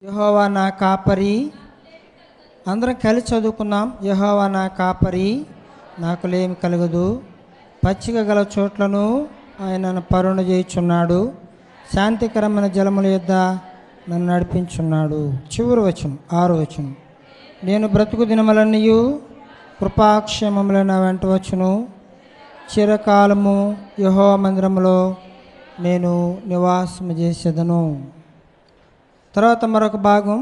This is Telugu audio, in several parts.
యెహోవా నా కాపరి. అందరం కలిసి చదువుకుందాం. యెహోవా నా కాపరి, నాకు లేమి కలగదు. పచ్చిక గల చోట్లను ఆయన నన్ను పరుణ చేయుచున్నాడు. శాంతికరమైన జలముల యొద్ద నన్ను నడిపించున్నాడు. చివరి వచనం 6వ వచనం. నేను బ్రతుకు దినములన్నీయు కృపాక్షేమములు నా వెంట వచ్చును. చిరకాలము యెహోవా మందిరములో నేను నివాసము చేసేదను. తర్వాత మరొక భాగం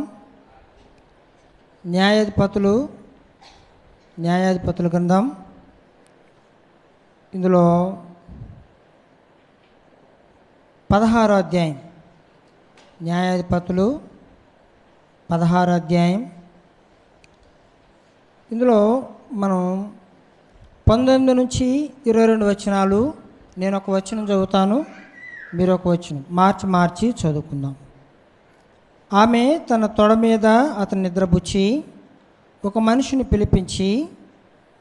న్యాయాధిపతుల గ్రంథం. ఇందులో 16వ అధ్యాయం. న్యాయాధిపతులు 16వ అధ్యాయం. ఇందులో మనం 19 నుంచి 22 వచనాలు. నేను ఒక వచనం చదువుతాను, మీరు ఒక వచనం మార్చి చదువుకుందాం. ఆమె తన తొడ మీద అతని నిద్రపుచ్చి ఒక మనిషిని పిలిపించి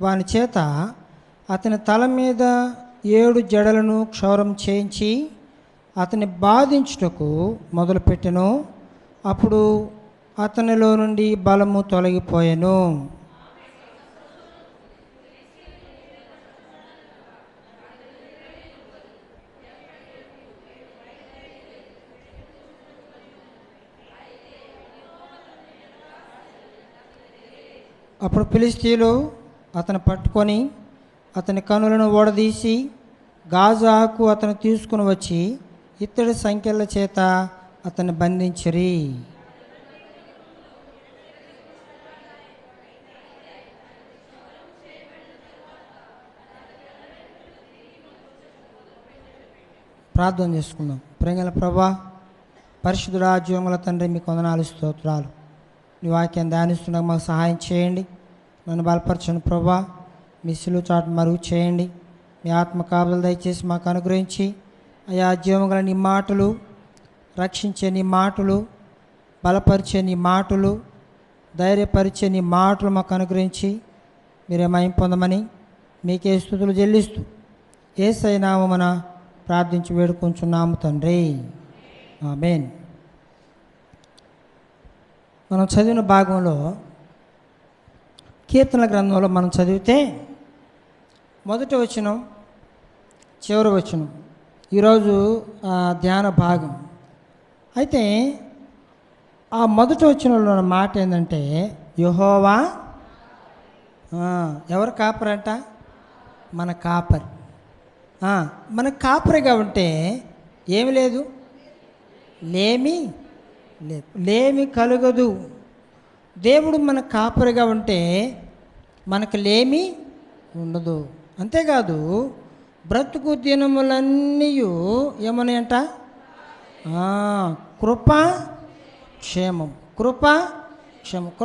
వాని చేత అతని తల మీద 7 జడలను క్షౌరం చేయించి అతని బాధించుటకు మొదలుపెట్టెను. అప్పుడు అతనిలో నుండి బలము తొలగిపోయెను. అప్పుడు ఫిలిష్తీయులు అతను పట్టుకొని అతని కనులను ఓడదీసి గాజు ఆకు అతను తీసుకుని వచ్చి ఇత్తడి సంఖ్యల చేత అతన్ని బంధించిరి. ప్రార్థన చేసుకుందాం. ప్రేమల ప్రభా, పరిశుద్ధుడా, జీవముల తండ్రి, మీకు వందనాలు, స్తోత్రాలు. నీ వాక్యం ధ్యానిస్తున్నాక మాకు సహాయం చేయండి. నన్ను బలపరచండి ప్రభా. మీ సిలువ చాటు మరుగు చేయండి. మీ ఆత్మ కాపుదలు దయచేసి మాకు అనుగ్రహించి అయా జీవముగల నీ మాటలు, రక్షించే నీ మాటలు, బలపరిచే నీ మాటలు, ధైర్యపరిచే నీ మాటలు మాకు అనుగ్రహించి మీరే మహిమ పొందమని మీకే స్తుతులు చెల్లిస్తూ యేసయ్య నామమున ప్రార్థించి వేడుకొంచున్నాము తండ్రి. ఆమేన్. మనం చదివిన భాగంలో కీర్తనల గ్రంథంలో మనం చదివితే మొదటి వచనం, చివరి వచనం ఈరోజు ధ్యాన భాగం. అయితే ఆ మొదటి వచనంలో ఉన్న మాట ఏంటంటే యెహోవా ఎవరు కాపరంట? మన కాపరి. మన కాపరిగా ఉంటే ఏమి లేదు, లేమి కలుగదు. దేవుడు మన కాపరిగా ఉంటే మనకు లేమి ఉండదు. అంతేకాదు బ్రతుకు దినములన్నీ ఏమన్నాయంట?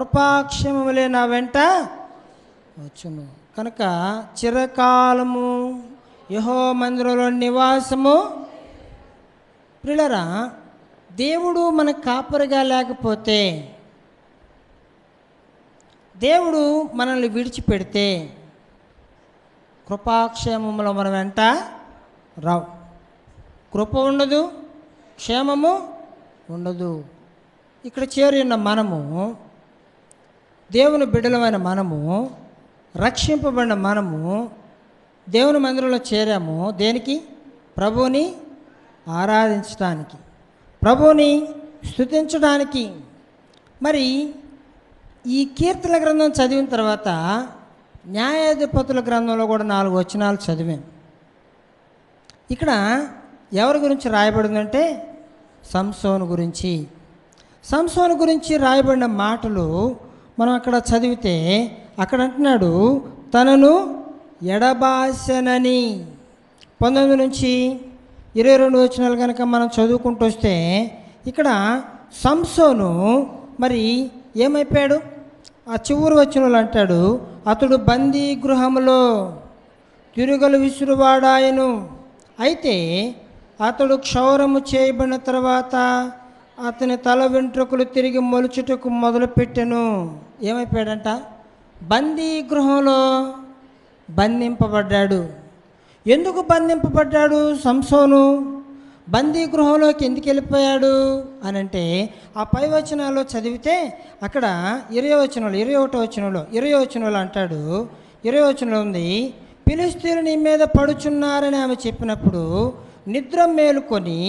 కృపాక్షేమములే నా వెంట వచ్చును. కనుక చిరకాలము యెహోవా మందిరంలో నివాసము. ప్రియులారా, దేవుడు మన కాపరిగా లేకపోతే, దేవుడు మనల్ని విడిచిపెడితే కృపాక్షేమములో మన వెంట రావు. కృప ఉండదు, క్షేమము ఉండదు. ఇక్కడ చేరి ఉన్న మనము, దేవుని బిడ్డలమైన మనము, రక్షింపబడిన మనము దేవుని మందిరంలో చేరాము. దేనికి? ప్రభువుని ఆరాధించడానికి, ప్రభువుని స్తుతించడానికి. మరి ఈ కీర్తన గ్రంథం చదివిన తర్వాత న్యాయాధిపతుల గ్రంథంలో కూడా 4 వచనాలు చదివాం. ఇక్కడ ఎవరి గురించి రాయబడిందంటే సంసోను గురించి రాయబడిన మాటలు మనం అక్కడ చదివితే అక్కడ అంటున్నాడు తనను ఎడబాసెనని. 19 నుంచి 22 వచనాలు కనుక మనం చదువుకుంటూ వస్తే ఇక్కడ సంసోను మరి ఏమైపోయాడు? ఆ చివరి వచనంలో అంటాడు, అతడు బందీ గృహములో తిరుగలు విసురువాడాయను. అయితే అతడు క్షౌరము చేయబడిన తర్వాత అతని తల వెంట్రుకలు తిరిగి మొలుచుటకు మొదలుపెట్టెను. ఏమైపోయాడంట? బందీ గృహంలో బంధింపబడ్డాడు. ఎందుకు బంధింపబడ్డాడు సంసోను? బందీ గృహంలోకి ఎందుకు వెళ్ళిపోయాడు అని అంటే ఆ పై వచనాల్లో చదివితే అక్కడ 21 వచనంలో అంటాడు. 20 వచనంలో ఉంది, ఫిలిష్తీయులు నీ మీద పడుచున్నారని ఆమె చెప్పినప్పుడు నిద్ర మేలుకొని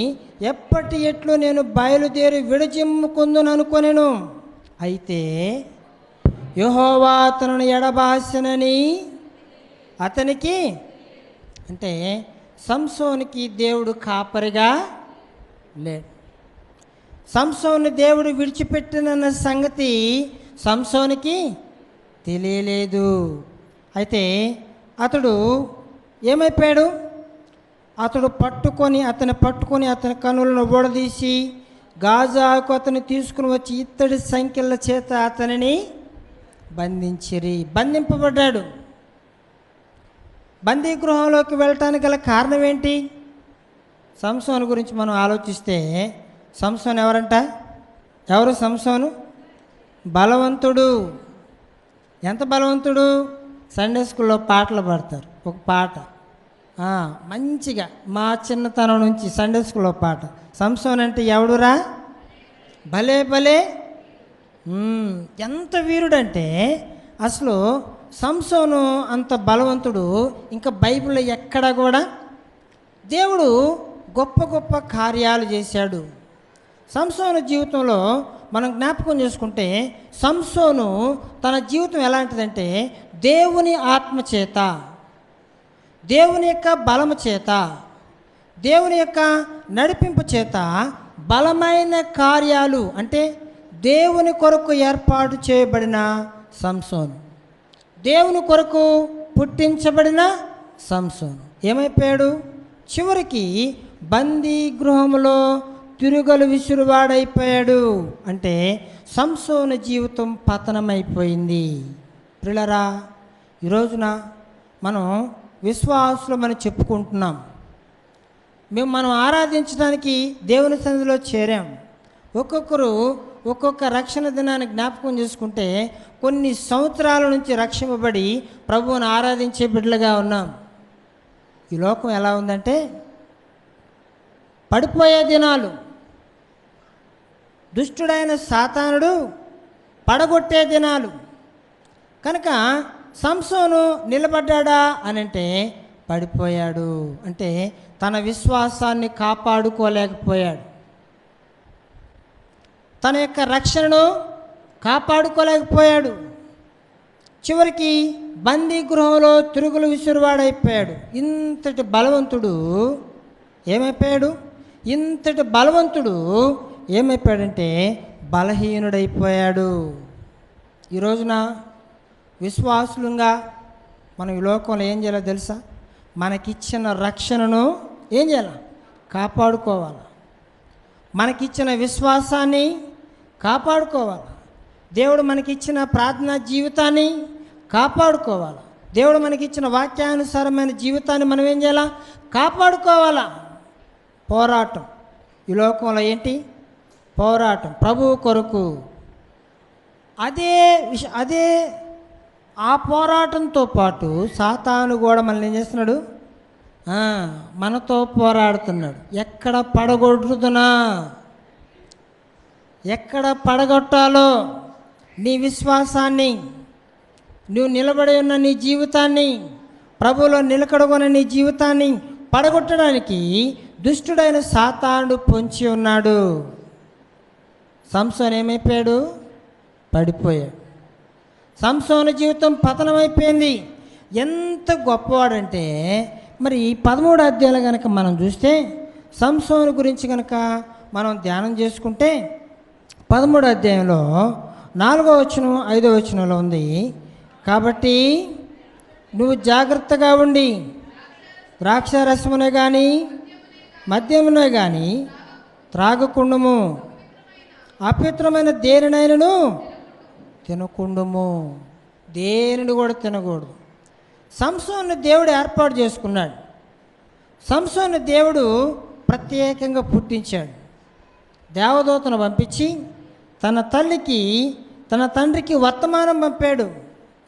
ఎప్పటి ఎట్లు నేను బయలుదేరి విడజిమ్ముకుందును అనుకొనెను. అయితే యెహోవా అతనిని ఎడబాసెనని అతనికి, అంటే సంసోనికి దేవుడు కాపరిగా లేడు. సంసోను దేవుడు విడిచిపెట్టినన్న సంగతి సంసోనికి తెలియలేదు. అయితే అతడు ఏమైపోయాడు? అతను పట్టుకొని అతని కనులను ఊడదీసి గాజాకు అతన్ని తీసుకుని వచ్చి ఇత్తడి సంఖ్యల చేత అతనిని బంధింపబడ్డాడు. బందీ గృహంలోకి వెళ్ళటానికి గల కారణం ఏంటి? సంసోను గురించి మనం ఆలోచిస్తే సంసోను ఎవరు సంసోను? బలవంతుడు. ఎంత బలవంతుడు? సండే స్కూల్లో పాటలు పాడతారు. ఒక పాట మంచిగా మా చిన్నతనం నుంచి సండే స్కూల్లో పాట, సంసోను అంటే ఎవడురా భలే భలే. ఎంత వీరుడంటే అసలు సంసోను అంత బలవంతుడు ఇంకా బైబిల్లో ఎక్కడ కూడా. దేవుడు గొప్ప గొప్ప కార్యాలు చేశాడు. సంసోను జీవితంలో మనం జ్ఞాపకం చేసుకుంటే సంసోను తన జీవితం ఎలాంటిదంటే దేవుని ఆత్మ చేత, దేవుని యొక్క బలము చేత, దేవుని యొక్క నడిపింపు చేత బలమైన కార్యాలు, అంటే దేవుని కొరకు ఏర్పాటు చేయబడిన సంసోను, దేవుని కొరకు పుట్టించబడిన సంసోను ఏమైపోయాడు? చివరికి బందీ గృహంలో తిరుగలు విసురువాడైపోయాడు. అంటే సంసోను జీవితం పతనమైపోయింది. ప్రియులారా, ఈరోజున మనం విశ్వాసులమని చెప్పుకుంటున్నాం. మనం ఆరాధించడానికి దేవుని సన్నిధిలో చేరాం. ఒక్కొక్కరు ఒక్కొక్క రక్షణ దినాన్ని జ్ఞాపకం చేసుకుంటే కొన్ని సంవత్సరాల నుంచి రక్షింపబడి ప్రభువుని ఆరాధించే బిడ్డలుగా ఉన్నాం. ఈ లోకం ఎలా ఉందంటే పడిపోయే దినాలు. దుష్టుడైన సాతానుడు పడగొట్టే దినాలు. కనుక సంసోను నిలబడ్డా అనంటే పడిపోయాడు. అంటే తన విశ్వాసాన్ని కాపాడుకోలేకపోయాడు, తన యొక్క రక్షణను కాపాడుకోలేకపోయాడు. చివరికి బందీ గృహంలో తిరుగులు విసురువాడైపోయాడు. ఇంతటి బలవంతుడు ఏమైపోయాడంటే బలహీనుడైపోయాడు. ఈ రోజున విశ్వాసులుగా మనం ఈ లోకంలో ఏం చేయాలో తెలుసా? మనకిచ్చిన రక్షణను ఏం చేయాలి? కాపాడుకోవాలి. మనకిచ్చిన విశ్వాసాన్ని కాపాడుకోవాలి. దేవుడు మనకిచ్చిన ప్రార్థనా జీవితాన్ని కాపాడుకోవాలి. దేవుడు మనకిచ్చిన వాక్యానుసారమైన జీవితాన్ని మనం ఏం చేయాలా? కాపాడుకోవాలా. పోరాటం. ఈ లోకంలో ఏంటి? పోరాటం ప్రభువు కొరకు. అదే ఆ పోరాటంతో పాటు సాతాను కూడా మనల్ని ఏం చేస్తున్నాడు? మనతో పోరాడుతున్నాడు. ఎక్కడ పడగొట్టుతున్నా, ఎక్కడ పడగొట్టాలో నీ విశ్వాసాన్ని, నువ్వు నిలబడి ఉన్న నీ జీవితాన్ని, ప్రభువులో నిలకడగొన్న నీ జీవితాన్ని పడగొట్టడానికి దుష్టుడైన సాతానుడు పొంచి ఉన్నాడు. సంసోను ఏమైపోయాడు? పడిపోయాడు. సంసోను జీవితం పతనమైపోయింది. ఎంత గొప్పవాడంటే మరి 13వ అధ్యాయంలో కనుక మనం చూస్తే సంసోను గురించి కనుక మనం ధ్యానం చేసుకుంటే 13వ అధ్యాయంలో 4వ వచనం 5వ వచనంలో ఉంది, కాబట్టి నువ్వు జాగ్రత్తగా ఉండి ద్రాక్షారసమునే కానీ మద్యమునే కానీ త్రాగకుండుము, అపవిత్రమైన దేనినైనను తినకుండుము. దేనిని కూడా తినకూడదు. సంసోను దేవుడు ఏర్పాటు చేసుకున్నాడు. సంసోను దేవుడు ప్రత్యేకంగా పుట్టించాడు. దేవదూతను పంపించి తన తల్లికి తన తండ్రికి వర్తమానం పంపాడు.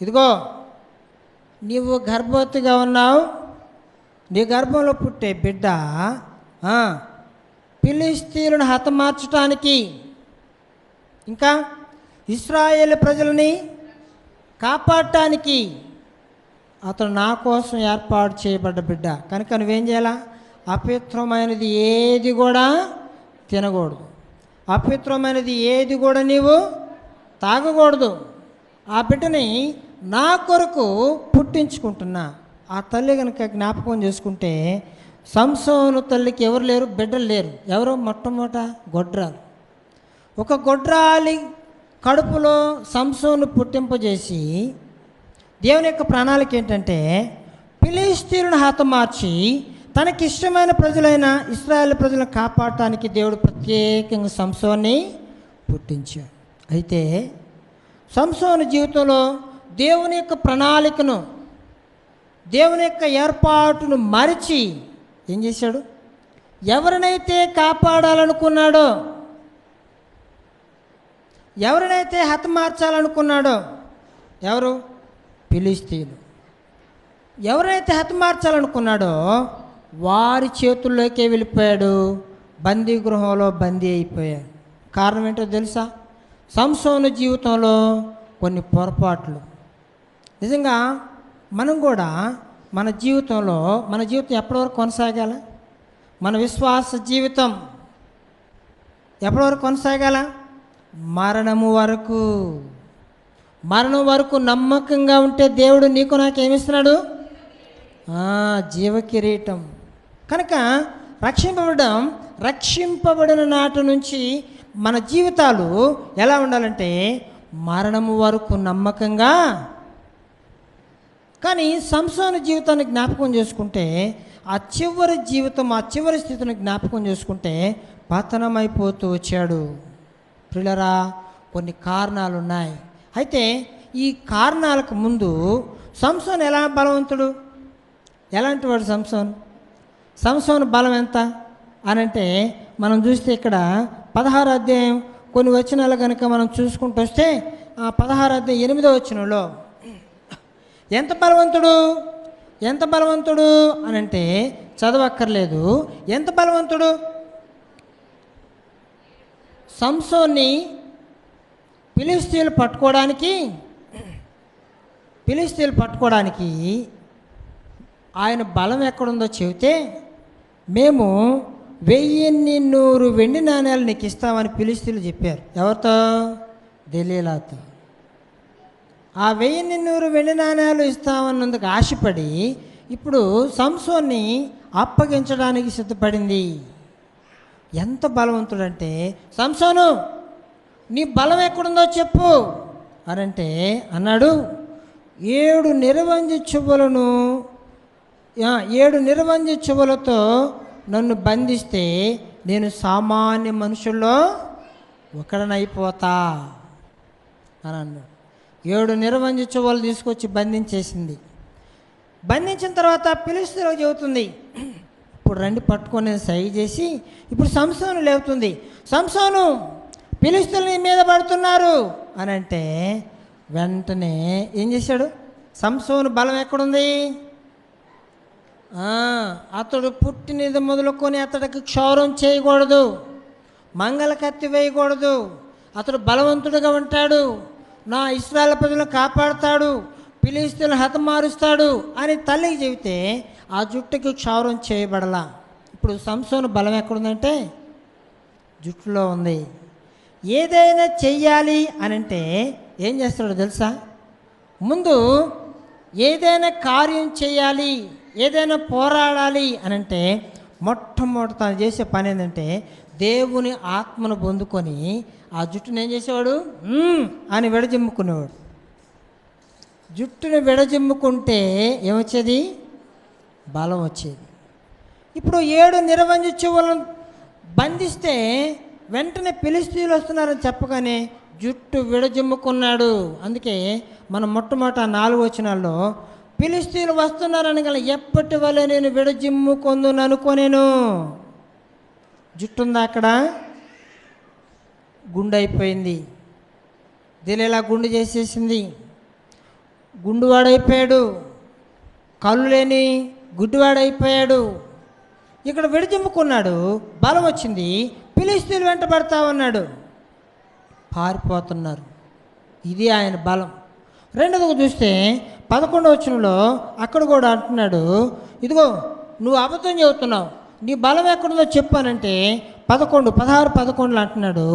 ఇదిగో నీవు గర్భవతిగా ఉన్నావు, నీ గర్భంలో పుట్టే బిడ్డ ఫిలిష్తీయులను హతమార్చడానికి, ఇంకా ఇశ్రాయేలు ప్రజలని కాపాడటానికి అతడు నా కోసం ఏర్పాటు చేయబడ్డ బిడ్డ. కనుక నువ్వేం చేయాలా? అపవిత్రమైనది ఏది కూడా తినకూడదు, అపవిత్రమైనది ఏది కూడా నీవు తాగకూడదు. ఆ బిడ్డని నా కొరకు పుట్టించుకుంటున్నా. ఆ తల్లి కనుక జ్ఞాపకం చేసుకుంటే, సంసోను తల్లికి ఎవరు లేరు, బిడ్డలు లేరు. ఎవరో మొట్టమొదట గొడ్రాలు. ఒక గొడ్రాలి కడుపులో సంసోను పుట్టింపజేసి, దేవుని యొక్క ప్రణాళిక ఏంటంటే ఫిలిష్తీయులను హతమార్చి తనకిష్టమైన ప్రజలైన ఇశ్రాయేలు ప్రజలను కాపాడటానికి దేవుడు ప్రత్యేకంగా సంసోన్ని పుట్టించాడు. అయితే సంసోను జీవితంలో దేవుని యొక్క ప్రణాళికను, దేవుని యొక్క ఏర్పాటును మరిచి ఏం చేశాడు? ఎవరినైతే కాపాడాలనుకున్నాడో, ఎవరినైతే హతమార్చాలనుకున్నాడో, ఎవరు? ఫిలిష్తీయులు. ఎవరైతే హతమార్చాలనుకున్నాడో వారి చేతుల్లోకే వెళ్ళిపోయాడు, బందీ గృహంలో బందీ అయిపోయాడు. కారణం ఏంటో తెలుసా? సంసోను జీవితంలో కొన్ని పొరపాట్లు. నిజంగా మనం కూడా మన జీవితం ఎప్పటివరకు కొనసాగాల? మన విశ్వాస జీవితం ఎప్పటివరకు కొనసాగాల? మరణం వరకు నమ్మకంగా ఉంటే దేవుడు నీకు నాకేమిస్తున్నాడు? జీవకిరీటం. కనుక రక్షింపబడిన నాటి నుంచి మన జీవితాలు ఎలా ఉండాలంటే మరణము వరకు నమ్మకంగా. కానీ సంసోను జీవితాన్ని జ్ఞాపకం చేసుకుంటే, ఆ చివరి స్థితిని జ్ఞాపకం చేసుకుంటే పతనమైపోతూ వచ్చాడు. ప్రియులారా, కొన్ని కారణాలు ఉన్నాయి. అయితే ఈ కారణాలకు ముందు సంసోను ఎలా బలవంతుడు? ఎలాంటి వాడు సంసోను బలం ఎంత అనంటే, మనం చూస్తే ఇక్కడ 16వ అధ్యాయం కొన్ని వచనాలు కనుక మనం చూసుకుంటూ వస్తే, 16వ అధ్యాయం 8వ వచనంలో ఎంత బలవంతుడు అనంటే చదవక్కర్లేదు. ఎంత బలవంతుడు? సంసోన్ని ఫిలిష్తీయులు పట్టుకోవడానికి ఆయన బలం ఎక్కడుందో చెబితే, మేము 1100 వెండి నాణ్యాలు నీకు ఇస్తామని ఫిలిష్తీయులు చెప్పారు. ఎవరితో? దెలీలాతో. ఆ 1100 వెండి నాణ్యాలు ఇస్తామన్నందుకు ఆశపడి ఇప్పుడు సంసోన్ని అప్పగించడానికి సిద్ధపడింది. ఎంత బలవంతుడంటే, సంసోను నీ బలం ఎక్కడుందో చెప్పు అనంటే అన్నాడు, 7 నిరవంజి చువ్వలతో నన్ను బంధిస్తే నేను సామాన్య మనుషుల్లో ఒకడనైపోతా అని అన్నాడు. 7 నిరవంజి చువ్వలు తీసుకొచ్చి బంధించేసింది. బంధించిన తర్వాత ఫిలిష్తీయులకు చెబుతుంది, ఇప్పుడు రండి పట్టుకొని సైగ చేసి ఇప్పుడు సంసోను లేవుతుంది. సంసోను, ఫిలిష్తీయులు నీ మీద పడుతున్నారు అని అంటే వెంటనే ఏం చేశాడు? సంసోను బలం ఎక్కడుంది? అతడు పుట్టినది మొదలుకొని అతడికి క్షౌరం చేయకూడదు, మంగళ కత్తి వేయకూడదు, అతడు బలవంతుడుగా ఉంటాడు, నా ఇశ్రాయేలు ప్రజలను కాపాడుతాడు, ఫిలిష్తీయులను హతమారుస్తాడు అని తల్లికి చెబితే ఆ జుట్టుకి క్షౌరం చేయబడలా. ఇప్పుడు సంసోను బలం ఎక్కడుందంటే జుట్టులో ఉంది. ఏదైనా చెయ్యాలి అనంటే ఏం చేస్తాడో తెలుసా? ముందు ఏదైనా కార్యం చేయాలి, ఏదైనా పోరాడాలి అనంటే మొట్టమొదటి తను చేసే పని ఏంటంటే దేవుని ఆత్మను పొందుకొని ఆ జుట్టును ఏం చేసేవాడు? అని విడజిమ్ముకునేవాడు. జుట్టును విడజిమ్ముకుంటే ఏమొచ్చేది? బలం వచ్చేది. ఇప్పుడు 7 నిరవంజి చువ్వలను బంధిస్తే వెంటనే ఫిలిష్తీయులు వస్తున్నారని చెప్పగానే జుట్టు విడజిమ్ముకున్నాడు. అందుకే మనం మొట్టమొదట 4 వచనాల్లో ఫిలిష్తీయులు వస్తున్నారని గల ఎప్పటి వల్ల నేను విడజిమ్ముకొందును అనుకోనేను. జుట్టుందా అక్కడ? గుండు అయిపోయింది. దెలీలా గుండు చేసేసింది. గుండువాడైపోయాడు. కళ్ళు లేని గుడ్డివాడైపోయాడు. ఇక్కడ విడిజిమ్ముకున్నాడు, బలం వచ్చింది, ఫిలిష్తీయులు వెంటబడతా ఉన్నాడు, పారిపోతున్నారు. ఇది ఆయన బలం. రెండోదిగా చూస్తే 11వ వచనంలో అక్కడ కూడా అంటున్నాడు, ఇదిగో నువ్వు అబద్ధం చెబుతున్నావు, నీ బలం ఎక్కడుందో చెప్పానంటే 16-11 అంటున్నాడు,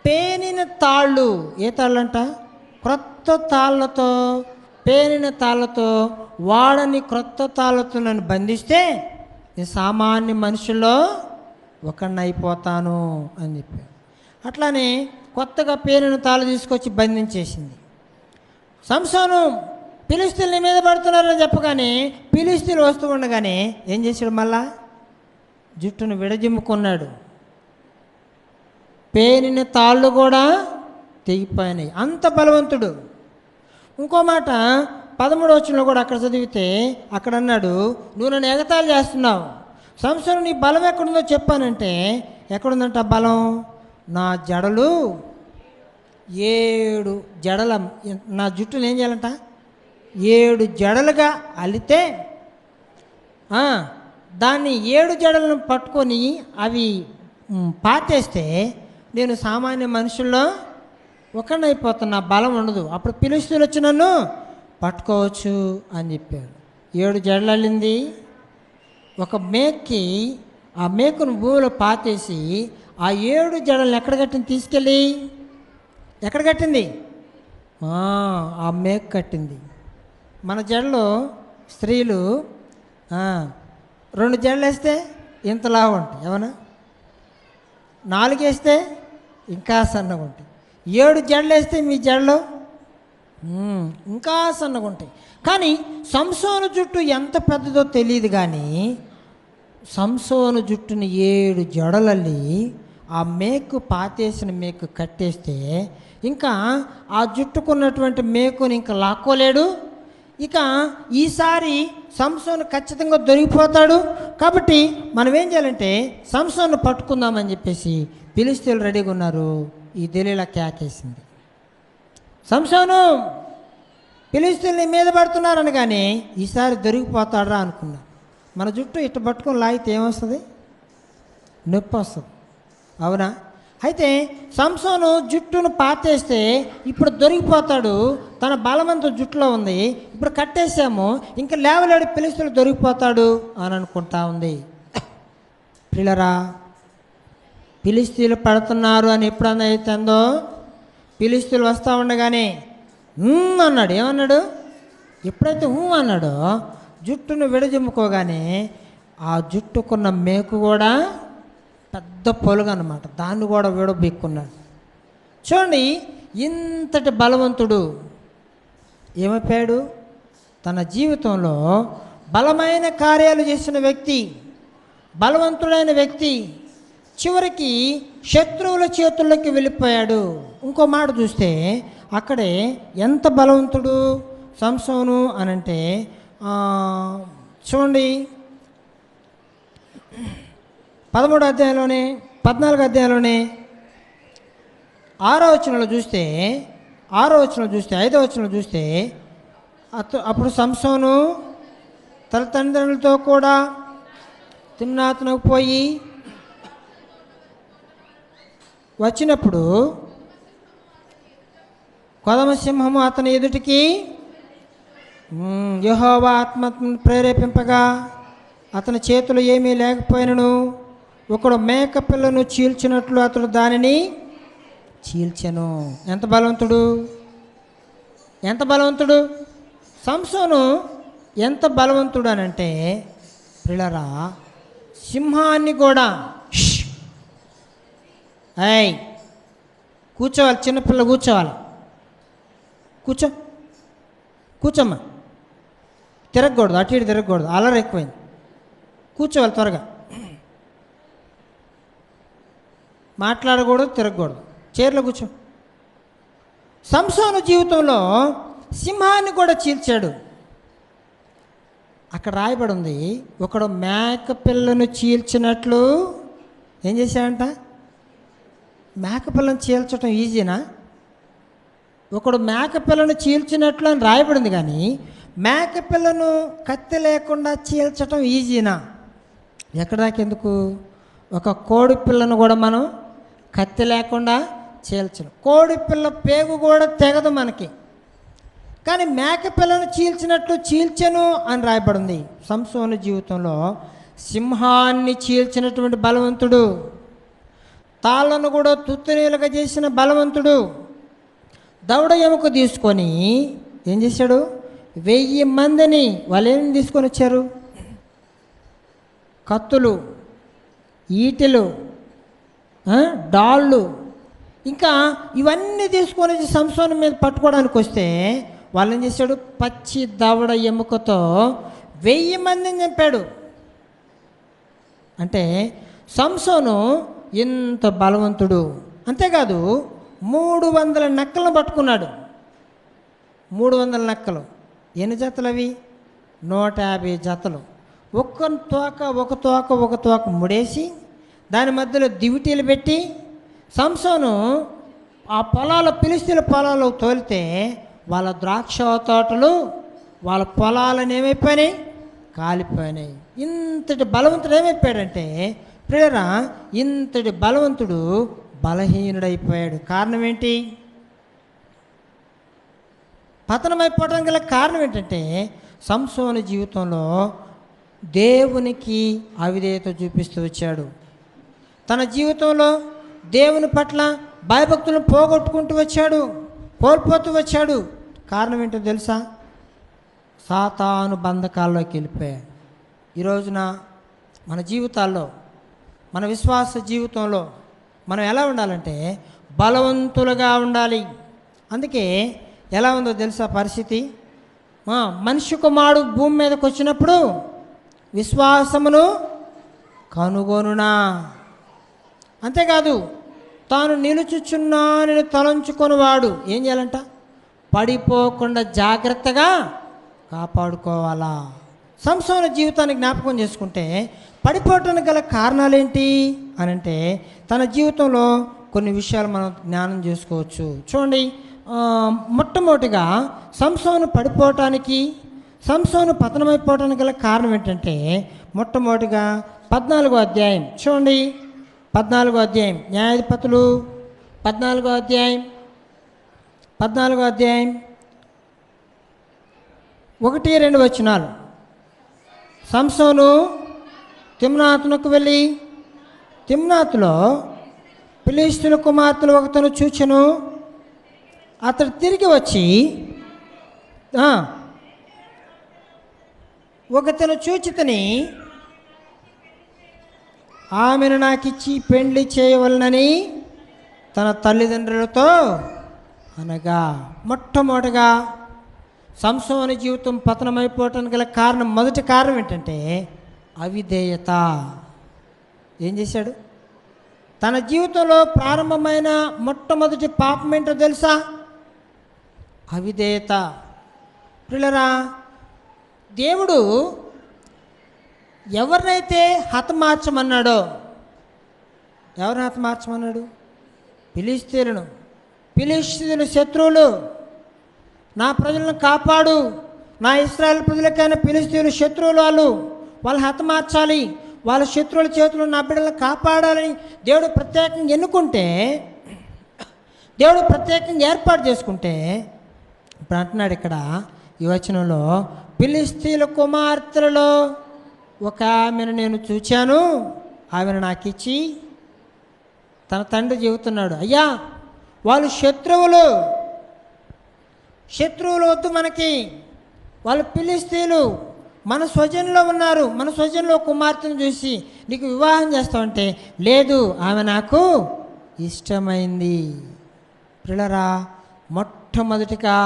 పేనిన తాళ్ళు, ఏ తాళ్ళంట, క్రొత్త తాళ్ళతో, పేనిన తాళ్ళతో, వాడని క్రొత్త తాళ్ళతో నన్ను బంధిస్తే నేను సామాన్య మనుషుల్లో ఒకడిని అయిపోతాను అని చెప్పాడు. అట్లానే కొత్తగా పేనిన తాళ్ళు తీసుకొచ్చి బంధించేసింది. సంసోను ఫిలిష్తీయుల మీద పడుతున్నారని చెప్పగానే ఫిలిష్తీయులు వస్తూ ఉండగానే ఏం చేశాడు, మళ్ళా జుట్టును విడజిమ్ముకున్నాడు. పేనిన తాళ్ళు కూడా తెగిపోయినాయి, అంత బలవంతుడు. ఇంకో మాట 13వ వచనంలో కూడా అక్కడ చదివితే అక్కడ అన్నాడు, నువ్వు నన్ను ఎగతాళి చేస్తున్నావు, సంసోను నీ బలం ఎక్కడుందో చెప్పానంటే ఎక్కడుందంట బలం, నా జడలు 7 జడల, నా జుట్టును ఏం చేయాలంట 7 జడలుగా అలితే దాన్ని 7 జడలను పట్టుకొని అవి పాతేస్తే నేను సామాన్య మనుషుల్లో ఒకనైపోతున్నా, బలం ఉండదు, అప్పుడు ఫిలిష్తీయులు వచ్చి నన్ను పట్టుకోవచ్చు అని చెప్పాడు. 7 జడలు అల్లింది, ఒక మేక్కి ఆ మేకును భూమిలో పాతేసి ఆ 7 జడలను ఎక్కడ కట్టింది, తీసుకెళ్ళి ఎక్కడ కట్టింది, ఆ మేకు కట్టింది. మన జడలో స్త్రీలు 2 జడలు వేస్తే ఇంతలా ఉంటాయి, ఏమన్నా 4 వేస్తే ఇంకా సన్నగా ఉంటాయి, 7 జడలు వేస్తే మీ జడలో ఇంకా సన్నగా ఉంటాయి. కానీ సంసోను జుట్టు ఎంత పెద్దదో తెలియదు, కానీ సంసోను జుట్టుని 7 జడలల్లి ఆ మేకు పాతేసిన మేకు కట్టేస్తే ఇంకా ఆ జుట్టుకున్నటువంటి మేకుని ఇంకా లాక్కోలేడు. ఇక ఈసారి సంసోను ఖచ్చితంగా దొరికిపోతాడు. కాబట్టి మనం ఏం చేయాలంటే సంసోను పట్టుకుందామని చెప్పేసి ఫిలిష్తీయులు రెడీగా ఉన్నారు. ఈ దెలీలా కేకేసింది, సంసోను ఫిలిష్తీయులు మీద పడుతున్నారని, కానీ ఈసారి దొరికిపోతాడా అనుకున్నా. మన జుట్టు ఇట్ట పట్టుకొని లాగితే ఏమొస్తుంది, నొప్పి వస్తుంది, అవునా? అయితే సంసోను జుట్టును పాతేస్తే ఇప్పుడు దొరికిపోతాడు, తన బలమంతా జుట్టులో ఉంది, ఇప్పుడు కట్టేసాము ఇంకా లేవలేడు, ఫిలిష్తీయులు దొరికిపోతాడు అని అనుకుంటా ఉంది. ప్రియులారా, ఫిలిష్తీయులు పడుతున్నారు అని ఎప్పుడన్నా అయితుందో, ఫిలిష్తీయులు వస్తూ ఉండగానే అన్నాడు. ఏమన్నాడు? ఎప్పుడైతే అన్నాడో జుట్టును విడజిమ్ముకోగానే ఆ జుట్టుకున్న మేకు కూడా పెద్ద పొలుగు అన్నమాట, దాన్ని కూడా విడబిక్కున్నాడు. చూడండి, ఇంతటి బలవంతుడు ఏమైపోయాడు, తన జీవితంలో బలమైన కార్యాలు చేసిన వ్యక్తి, బలవంతుడైన వ్యక్తి చివరికి శత్రువుల చేతుల్లోకి వెళ్ళిపోయాడు. ఇంకో మాట చూస్తే అక్కడే ఎంత బలవంతుడు సంసోను అనంటే, చూడండి 13వ అధ్యాయంలోనే 14వ అధ్యాయంలోనే 6వ వచనంలో చూస్తే 5వ వచనంలో చూస్తే అప్పుడు సంసోను తన తండ్రులతో కూడా తిమ్నాతునకు పోయి వచ్చినప్పుడు కొదమసింహము అతని ఎదుటికి యెహోవా ఆత్మను ప్రేరేపింపగా అతని చేతులు ఏమీ లేకపోయినను ఒకడు మేక పిల్లను చీల్చినట్లు అతడు దానిని చీల్చెను. ఎంత బలవంతుడు, ఎంత బలవంతుడు సంసోను, ఎంత బలవంతుడు అనంటే ప్రియులారా, సింహాన్ని కూడా కూర్చోవాలి, చిన్నపిల్ల కూర్చోవాలి, కూర్చోమ్మా, తిరగకూడదు, అటు ఇటు తిరగకూడదు, అల్లరి ఎక్కువైంది, కూర్చోవాలి, త్వరగా మాట్లాడకూడదు, తిరగకూడదు, చైర్లో కూర్చో. సంసోను జీవితంలో సింహాన్ని కూడా చీల్చాడు. అక్కడ రాయబడి ఉంది, ఒకడు మేక పిల్లను చీల్చినట్లు ఏం చేశాడంట. మేక పిల్లను చీల్చడం ఈజీనా? ఒకడు మేక పిల్లను చీల్చినట్లు అని రాయబడింది, కానీ మేక పిల్లను కత్తి లేకుండా చీల్చటం ఈజీనా? ఎక్కడ దాకా ఎందుకు? ఒక కోడి పిల్లను కూడా మనం కత్తి లేకుండా చీల్చను. కోడి పిల్ల పేగు కూడా తెగదు మనకి, కానీ మేక పిల్లను చీల్చినట్లు చీల్చెను అని రాయబడింది. సంసోను జీవితంలో సింహాన్ని చీల్చినటువంటి బలవంతుడు, తాళ్ళను కూడా తుత్తునీలుగా చేసిన బలవంతుడు, దవడ ఎముక తీసుకొని ఏం చేశాడు? 1000 మందిని వాళ్ళు ఏం తీసుకొని వచ్చారు? కత్తులు, ఈటెలు, డాళ్ళు, ఇంకా ఇవన్నీ తీసుకొని సంసోను మీద పట్టుకోవడానికి వస్తే వాళ్ళు ఏం చేశాడు? పచ్చి దవడ ఎముకతో 1000 మందిని చంపాడు. అంటే సంసోను ఎంత బలవంతుడు! అంతేకాదు 300 నక్కలను పట్టుకున్నాడు. 300 నక్కలు. ఎన్ని జతలు అవి? 150 జతలు. ఒక తోక ముడేసి దాని మధ్యలో దివిటీలు పెట్టి సంసోను ఆ పొలాల ఫిలిష్తీయుల పొలాలు తోలితే వాళ్ళ ద్రాక్ష తోటలు, వాళ్ళ పొలాలను ఏమైపోయినాయి? కాలిపోయినాయి. ఇంతటి బలవంతుడు ఏమైపోయాడంటే ప్రియరా, ఇంతటి బలవంతుడు బలహీనుడైపోయాడు. కారణం ఏంటి? పతనమైపోవడానికి గల కారణం ఏంటంటే సంసోను జీవితంలో దేవునికి అవిధేయత చూపిస్తూ వచ్చాడు. తన జీవితంలో దేవుని పట్ల భయభక్తులను పోగొట్టుకుంటూ వచ్చాడు, కోల్పోతూ వచ్చాడు. కారణం ఏంటో తెలుసా? సాతాను బంధకాల్లోకి వెళ్ళిపోయాడు. ఈ రోజున మన జీవితాల్లో, మన విశ్వాస జీవితంలో మనం ఎలా ఉండాలంటే బలవంతులుగా ఉండాలి. అందుకే ఎలా ఉందో తెలుసా పరిస్థితి? మనిషి కుమారుడు భూమి మీదకి వచ్చినప్పుడు విశ్వాసమును కనుగొనునా, అంతేకాదు తాను నిలుచుచున్నానని తలంచుకొనివాడు ఏం చేయాలంట? పడిపోకుండా జాగ్రత్తగా కాపాడుకోవాలా. సంసోను జీవితాన్ని జ్ఞాపకం చేసుకుంటే పడిపోవటానికి గల కారణాలేంటి అని అంటే తన జీవితంలో కొన్ని విషయాలు మనం జ్ఞానం చేసుకోవచ్చు. చూడండి, మొట్టమొదటిగా సంసోను పడిపోవటానికి, సంసోను పతనమైపోవటానికి గల కారణం ఏంటంటే మొట్టమొదటిగా 14వ అధ్యాయం చూడండి. 14వ అధ్యాయం న్యాయాధిపతులు 14వ అధ్యాయం 1-2 వచనాలు. సంసోను తిమ్నాతునకు వెళ్ళి తిమ్నాతులో ఫిలిష్తీయుల కుమార్తెలు ఒకతను చూచెను. అతడు తిరిగి వచ్చి ఒకతను చూచితని ఆమెను నాకిచ్చి పెండ్లి చేయవలనని తన తల్లిదండ్రులతో అనగా, మొట్టమొదటిగా సంసోను జీవితం పతనమైపోవటానికి గల కారణం, మొదటి కారణం ఏంటంటే అవిధేయత. ఏం చేశాడు? తన జీవితంలో ప్రారంభమైన మొట్టమొదటి పాపం ఏంటో తెలుసా? అవిధేయత. ప్రియులారా, దేవుడు ఎవరినైతే హతమార్చమన్నాడో, ఎవరిని హతమార్చమన్నాడు? ఫిలిష్తీయులను. ఫిలిష్తీయుల శత్రువులు, నా ప్రజలను కాపాడు, నా ఇశ్రాయేలు ప్రజలకైనా ఫిలిష్తీయుల శత్రువులు, వాళ్ళు హతమార్చాలి, వాళ్ళ శత్రువుల చేతులు నా బిడ్డలను కాపాడాలని దేవుడు ప్రత్యేకంగా ఎన్నుకుంటే, దేవుడు ప్రత్యేకంగా ఏర్పాటు చేసుకుంటే, ఇప్పుడు అంటున్నాడు ఇక్కడ ఈ వచనంలో, ఫిలిష్తీయుల కుమార్తెలలో ఒక ఆమెను నేను చూచాను, ఆమెను నాకు ఇచ్చి, తన తండ్రి చెబుతున్నాడు, అయ్యా వాళ్ళు శత్రువులు వద్దు మనకి, వాళ్ళు ఫిలిష్తీయులు, మన స్వజనంలో ఉన్నారు, మన స్వజనంలో కుమార్తెను చూసి నీకు వివాహం చేస్తామంటే లేదు, ఆమె నాకు ఇష్టమైంది. ప్రియులారా, మొట్టమొదటిగా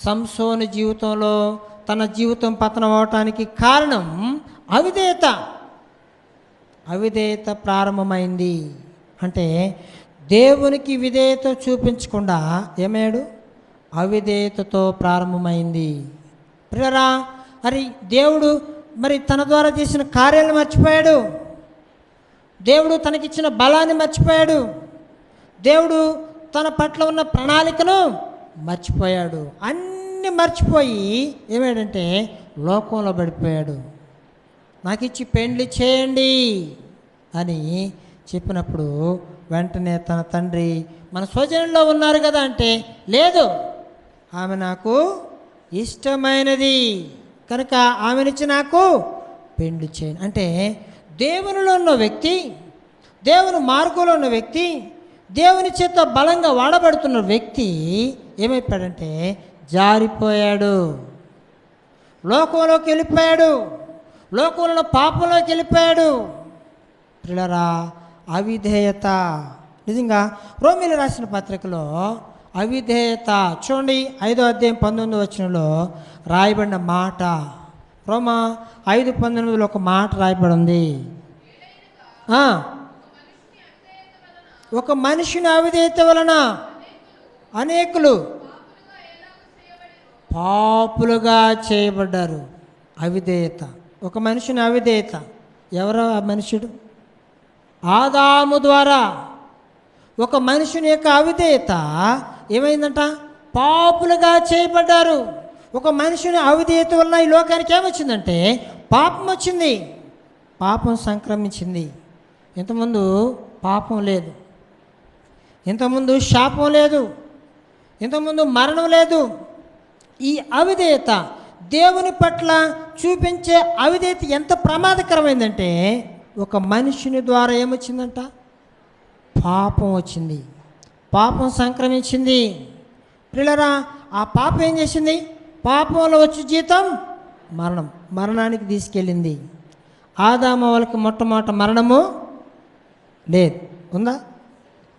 సంసోను జీవితంలో తన జీవితం పతనం అవటానికి కారణం అవిధేయత ప్రారంభమైంది. అంటే దేవునికి విధేయత చూపించకుండా ఏమయ్యాడు? అవిధేయతతో ప్రారంభమైంది. ప్రియరా, దేవుడు తన ద్వారా చేసిన కార్యాలను మర్చిపోయాడు. దేవుడు తనకిచ్చిన బలాన్ని మర్చిపోయాడు. దేవుడు తన పట్ల ఉన్న ప్రణాళికను మర్చిపోయాడు. అన్నీ మర్చిపోయి ఏమయ్యాడంటే లోకంలో పడిపోయాడు. నాకు ఇచ్చి పెండ్లి చేయండి అని చెప్పినప్పుడు వెంటనే తన తండ్రి మన స్వజనంలో ఉన్నారు కదా అంటే, లేదు, ఆమె నాకు ఇష్టమైనది కనుక ఆమెనిచ్చి నాకు పెండ్లి చేయండి అంటే, దేవునిలో ఉన్న వ్యక్తి, దేవుని మార్గంలో ఉన్న వ్యక్తి, దేవుని చేత బలంగా వాడబడుతున్న వ్యక్తి ఏమైపోయాడంటే జారిపోయాడు, లోకంలోకి వెళ్ళిపోయాడు, లోకంలో పాపంలోకి వెళ్ళిపోయాడు. ప్రియులారా, అవిధేయత నిజంగా రోమీయులకు రాసిన పత్రికలో అవిధేయత చూడండి 5వ అధ్యాయం 19వ వచనంలో రాయబడిన మాట. రోమా 5:19 ఒక మాట రాయబడి ఉంది. ఒక మనిషిని అవిధేయత వలన అనేకులు పాపులుగా చేయబడ్డారు. అవిధేయత, ఒక మనిషిని అవిధేయత. ఎవరో ఆ మనుషుడు? ఆదాము ద్వారా ఒక మనుషుని యొక్క అవిధేయత ఏమైందంట? పాపులుగా చేయబడ్డారు. ఒక మనుషుని అవిధేయత వలన ఈ లోకానికి ఏమొచ్చిందంటే పాపం వచ్చింది, పాపం సంక్రమించింది. ఇంతకుముందు పాపం లేదు, ఇంతకుముందు శాపం లేదు, ఇంతకుముందు మరణం లేదు. ఈ అవిధేయత, దేవుని పట్ల చూపించే అవిధేయత ఎంత ప్రమాదకరమైందంటే ఒక మనుషుని ద్వారా ఏమొచ్చిందంట? పాపం వచ్చింది, పాపం సంక్రమించింది. ప్రియులారా, ఆ పాపం ఏం చేసింది? పాపంలో వచ్చి జీతం మరణం, మరణానికి తీసుకెళ్ళింది. ఆదాము వాళ్ళకి మొట్టమొదట మరణము లేదు, ఉందా?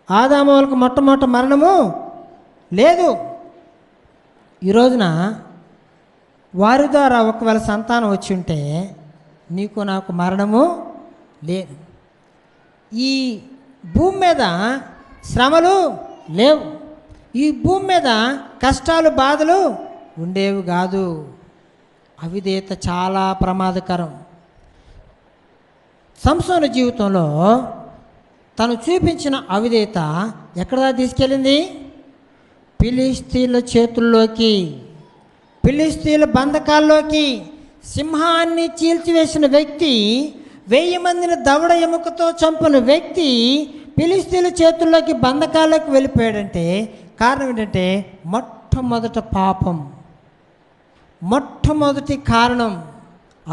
ఆదాము వాళ్ళకి మొట్టమొదట మరణము లేదు. ఈ రోజున వారి ద్వారా ఒకవేళ సంతానం వచ్చి ఉంటే నీకు నాకు మరణము లేదు. ఈ భూమి మీద శ్రమలు లేవు, ఈ భూమి మీద కష్టాలు బాధలు ఉండేవి కాదు. అవిధేయత చాలా ప్రమాదకరం. సంసోను జీవితంలో తను చూపించిన అవిధేయత ఎక్కడ తీసుకెళ్ళింది? ఫిలిష్తీయుల చేతుల్లోకి, ఫిలిష్తీయుల బంధకాల్లోకి. సింహాన్ని చీల్చివేసిన వ్యక్తి, 1000 మందిని దవడ ఎముకతో చంపిన వ్యక్తి ఫిలిష్తీయుల చేతుల్లోకి, బంధకాల్లోకి వెళ్ళిపోయాడంటే కారణం ఏంటంటే మొట్టమొదట పాపం, మొట్టమొదటి కారణం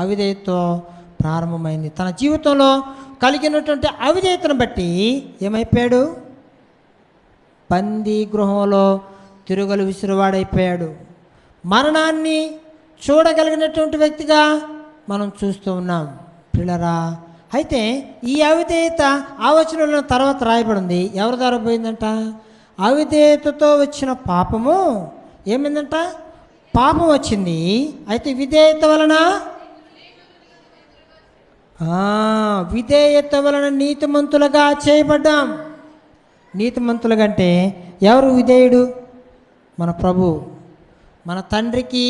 అవిధేయతతో ప్రారంభమైంది. తన జీవితంలో కలిగినటువంటి అవిధేయతను బట్టి ఏమైపోయాడు? బందీ గృహంలో తిరుగులు విసిరివాడైపోయాడు. మరణాన్ని చూడగలిగినటువంటి వ్యక్తిగా మనం చూస్తూ ఉన్నాం. పిల్లరా, అయితే ఈ అవిధేయత ఆలోచనలో తర్వాత రాయబడింది. ఎవరి ద్వారా పోయిందంట? అవిధేయతతో వచ్చిన పాపము ఏమైందంట? పాపం వచ్చింది. అయితే విధేయత వలన, విధేయత వలన నీతిమంతులుగా చేయబడ్డాం. నీతిమంతులుగా అంటే ఎవరు విధేయుడు? మన ప్రభు, మన తండ్రికి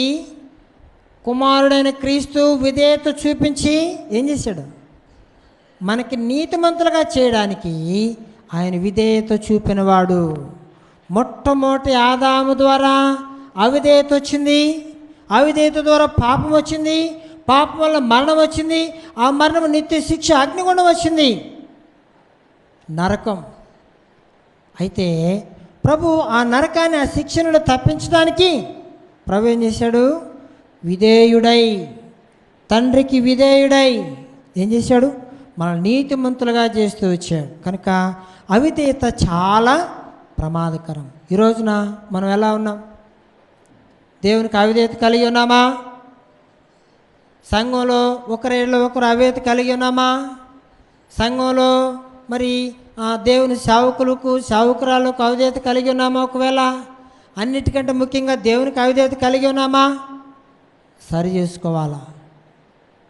కుమారుడైన క్రీస్తు విధేయత చూపించి ఏం చేశాడు? మనకి నీతిమంతులుగా చేయడానికి ఆయన విధేయత చూపినవాడు. మొట్టమొదటి ఆదాము ద్వారా అవిధేయత వచ్చింది, అవిధేయత ద్వారా పాపం వచ్చింది, పాపం వల్ల మరణం వచ్చింది, ఆ మరణం నిత్య శిక్ష, అగ్నిగుండం వచ్చింది, నరకం. అయితే ప్రభు ఆ నరకాన్ని, ఆ శిక్షను తప్పించడానికి ప్రభు ఏం చేశాడు? విధేయుడై, తండ్రికి విధేయుడై ఏం చేశాడు? మన నీతిమంతులుగా చేస్తూ వచ్చాడు. కనుక అవిధేయత చాలా ప్రమాదకరం. ఈ రోజున మనం ఎలా ఉన్నాం? దేవునికి అవిధేయత కలిగి ఉన్నామా? సంఘంలో ఒకరేళ్ళలో ఒకరు అవిధేయత కలిగి ఉన్నామా? సంఘంలో మరి దేవుని సేవకులకు, సేవకురాలకు అవిధేయత కలిగి ఉన్నామా? ఒకవేళ అన్నిటికంటే ముఖ్యంగా దేవునికి అవిధేయత కలిగి ఉన్నామా? సరి చేసుకోవాలా.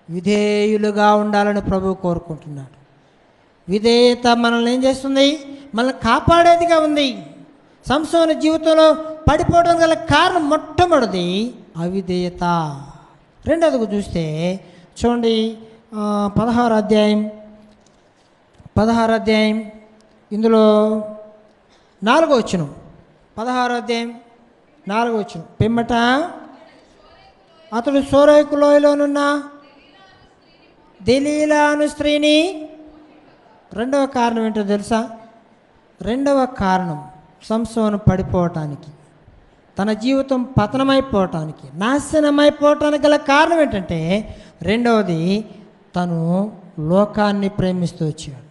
విధేయులుగా ఉండాలని ప్రభువు కోరుకుంటున్నాడు. విధేయత మనల్ని ఏం చేస్తుంది? మనల్ని కాపాడేదిగా ఉంది. సంసోను జీవితంలో పడిపోవడం గల కారణం మొట్టమొదటిది అవిధేయత. రెండవది చూస్తే చూడండి, 16వ అధ్యాయం ఇందులో 4వ వచనం, 16వ అధ్యాయం 4వ వచనం. పిమ్మట అతడు సోరేకు లోయలోనున్న దెలీలా అను స్త్రీని. రెండవ కారణం ఏంటో తెలుసా? రెండవ కారణం సంసోను పడిపోవటానికి, తన జీవితం పతనమైపోవటానికి, నాశనమైపోవటానికి గల కారణం ఏంటంటే, రెండవది తను లోకాన్ని ప్రేమిస్తూ వచ్చాడు.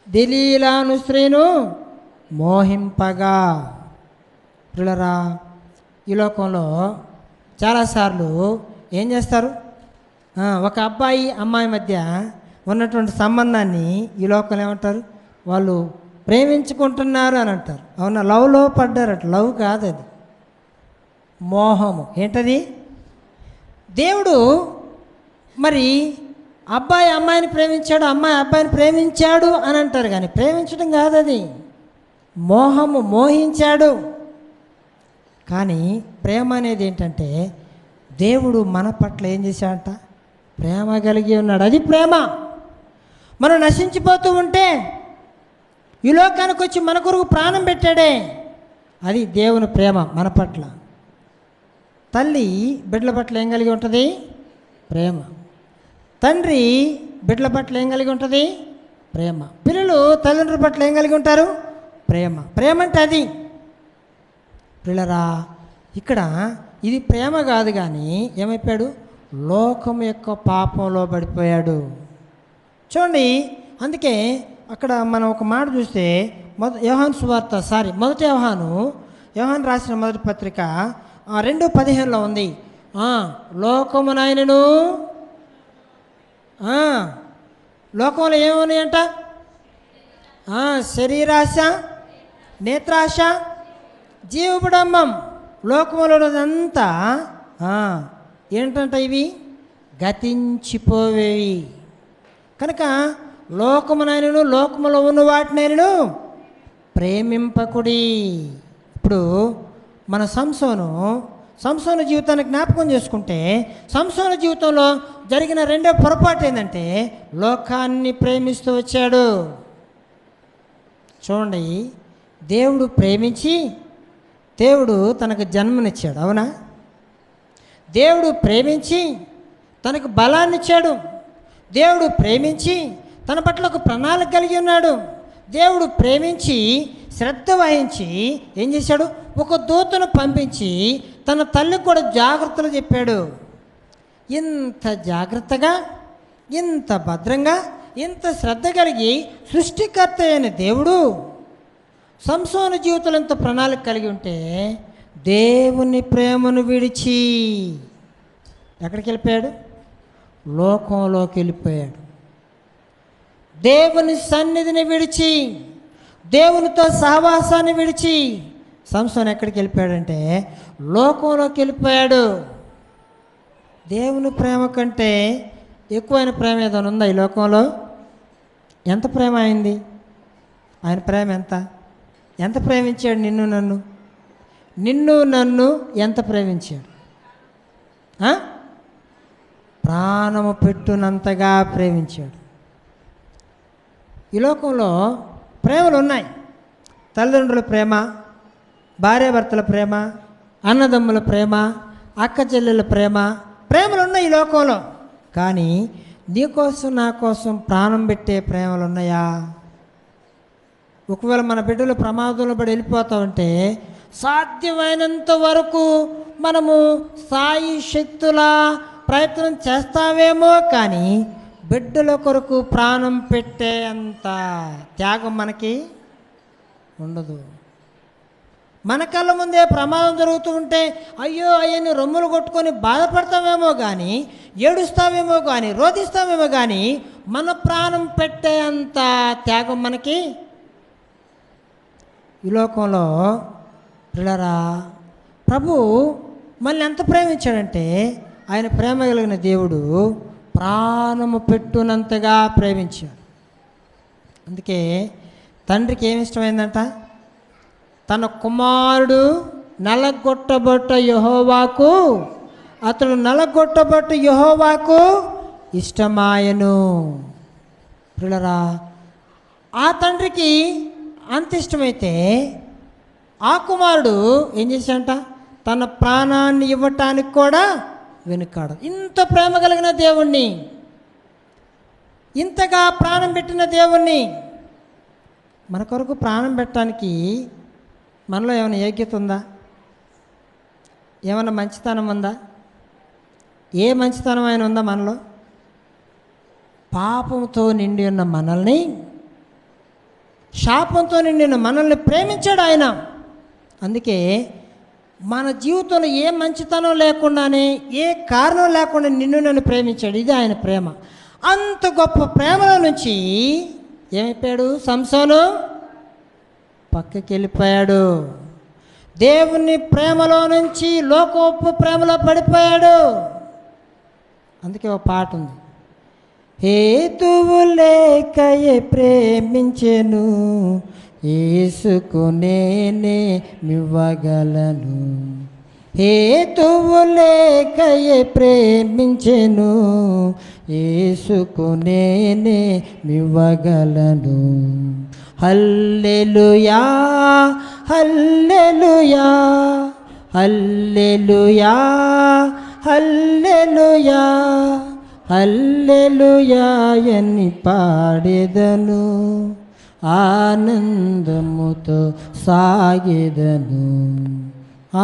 దెలీలా అను స్త్రీను మోహింపగా. పిల్లరా, ఈ లోకంలో చాలాసార్లు ఏం చేస్తారు? ఒక అబ్బాయి అమ్మాయి మధ్య ఉన్నటువంటి సంబంధాన్ని ఈ లోకంలో ఏమంటారు? వాళ్ళు ప్రేమించుకుంటున్నారు అని అంటారు. అవునా? లవ్లో పడ్డారట. లవ్ కాదు అది, మోహము. ఏంటది? దేవుడు మరి అబ్బాయి అమ్మాయిని ప్రేమించాడు, అమ్మాయి అబ్బాయిని ప్రేమించాడు అని అంటారు, కానీ ప్రేమించడం కాదు అది, మోహము. మోహించాడు. కానీ ప్రేమ అనేది ఏంటంటే, దేవుడు మన పట్ల ఏం చేశాడంట? ప్రేమ కలిగి ఉన్నాడు. అది ప్రేమ. మనం నశించిపోతూ ఉంటే ఈ లోకానికి వచ్చి మన కొరకు ప్రాణం పెట్టాడే, అది దేవుని ప్రేమ మన పట్ల. తల్లి బిడ్డల పట్ల ఏం కలిగి ఉంటుంది? ప్రేమ. తండ్రి బిడ్డల పట్ల ఏం కలిగి ఉంటుంది? ప్రేమ. పిల్లలు తల్లిదండ్రుల పట్ల ఏం కలిగి ఉంటారు? ప్రేమ. ప్రేమ అంటే అది. పిల్లరా, ఇక్కడ ఇది ప్రేమ కాదు, కానీ ఏమైపోయాడు? లోకం యొక్క పాపంలో పడిపోయాడు. చూడండి, అందుకే అక్కడ మనం ఒక మాట చూస్తే యోహాను సువార్త మొదటి యోహాను రాసిన మొదటి పత్రిక 2:15 ఉంది. లోకమునైనను, లోకంలో ఏమున్నాయంట? శరీరాశ, నేత్రాశ, జీవబుడంబం. లోకంలో ఉన్నదంతా ఏంటంట? ఇవి గతించిపోవేవి. కనుక లోకమునైనను, లోకములో ఉన్న వాటినైనను ప్రేమింపకుడి. ఇప్పుడు మన సంసోను జీవితాన్ని జ్ఞాపకం చేసుకుంటే, సంసోను జీవితంలో జరిగిన రెండో పొరపాటు ఏంటంటే, లోకాన్ని ప్రేమిస్తూ వచ్చాడు. చూడండి, దేవుడు ప్రేమించి దేవుడు తనకు జన్మనిచ్చాడు. అవునా? దేవుడు ప్రేమించి తనకు బలాన్ని ఇచ్చాడు. దేవుడు ప్రేమించి తన పట్ల ఒక ప్రణాళిక కలిగి ఉన్నాడు. దేవుడు ప్రేమించి శ్రద్ధ వహించి ఏం చేశాడు? ఒక దూతను పంపించి తన తల్లికి కూడా జాగ్రత్తలు చెప్పాడు. ఇంత జాగ్రత్తగా, ఇంత భద్రంగా, ఇంత శ్రద్ధ కలిగి సృష్టికర్త అయిన దేవుడు సంసోను జీవితంలో ఇంత ప్రణాళిక కలిగి ఉంటే, దేవుని ప్రేమను విడిచి ఎక్కడికి వెళ్ళిపోయాడు? లోకంలోకి వెళ్ళిపోయాడు. దేవుని సన్నిధిని విడిచి, దేవునితో సహవాసాన్ని విడిచి సంసోను ఎక్కడికి వెళ్ళిపోయాడంటే లోకంలోకి వెళ్ళిపోయాడు. దేవుని ప్రేమ కంటే ఎక్కువైన ప్రేమ ఏదైనా ఉందా ఈ లోకంలో? ఎంత ప్రేమ అయింది? ఆయన ప్రేమ ఎంత ప్రేమించాడు? నిన్ను నన్ను ఎంత ప్రేమించాడు? ప్రాణము పెట్టునంతగా ప్రేమించాడు. ఈ లోకంలో ప్రేమలు ఉన్నాయి. తల్లిదండ్రుల ప్రేమ, భార్యాభర్తల ప్రేమ, అన్నదమ్ముల ప్రేమ, అక్క చెల్లెల ప్రేమలు ఉన్నాయి ఈ లోకంలో. కానీ నీకోసం నా కోసం ప్రాణం పెట్టే ప్రేమలు ఉన్నాయా? ఒకవేళ మన బిడ్డలు ప్రమాదంలో పడి వెళ్ళిపోతా ఉంటే సాధ్యమైనంత వరకు మనము సాయి శక్తుల ప్రయత్నం చేస్తావేమో, కానీ బిడ్డల కొరకు ప్రాణం పెట్టే అంత త్యాగం మనకి ఉండదు. మన కళ్ళ ముందే ప్రమాదం జరుగుతూ ఉంటే అయ్యో అయ్యని రొమ్ములు కొట్టుకొని బాధపడతామేమో కానీ, ఏడుస్తామేమో కానీ, రోధిస్తామేమో కానీ, మన ప్రాణం పెట్టే అంత త్యాగం మనకి ఈ లోకంలో. పిల్లరా, ప్రభు మనల్ని ఎంత ప్రేమించాడంటే, ఆయన ప్రేమ కలిగిన దేవుడు ప్రాణము పెట్టునంతగా ప్రేమించాడు. అందుకే తండ్రికి ఏమి ఇష్టమైందంట? తన కుమారుడు నలగొట్టబట్ట యెహోవాకు, అతడు నలగొట్టబట్ట యెహోవాకు ఇష్టమాయను. పిల్లరా, ఆ తండ్రికి అంత ఇష్టమైతే ఆ కుమారుడు ఏం చేశాడంట? తన ప్రాణాన్ని ఇవ్వటానికి కూడా వెనుకాడు. ఇంత ప్రేమ కలిగిన దేవుణ్ణి ఇంతగా ప్రాణం పెట్టిన దేవుణ్ణి మన కొరకు ప్రాణం పెట్టడానికి మనలో ఏమైనా యోగ్యత ఉందా? ఏమైనా మంచితనం ఉందా? ఏ మంచితనం అయినా ఉందా మనలో? పాపంతో నిండి ఉన్న మనల్ని, శాపంతో నిండిన మనల్ని ప్రేమించాడు ఆయన. అందుకే మన జీవితంలో ఏ మంచితనం లేకుండానే, ఏ కారణం లేకుండా నిన్ను నన్ను ప్రేమించాడు. ఇది ఆయన ప్రేమ. అంత గొప్ప ప్రేమలో నుంచి ఏమైపోయాడు? సంసోను పక్కకి వెళ్ళిపోయాడు. దేవుని ప్రేమలో నుంచి లోకోపు ప్రేమలో పడిపోయాడు. అందుకే ఒక పాట ఉంది, హేతువు లేకయే ప్రేమించెను, యేసుకు నేనే మివ్వగలను. హేతువు లేకయే ప్రేమించెను, యేసుకు నేనే మివ్వగలను. హల్లెలూయా హల్లెలూయా హల్లెలూయా హల్లెలూయా హల్లెలూయా అని పాడెదను, ఆనందముతో సాగెదను,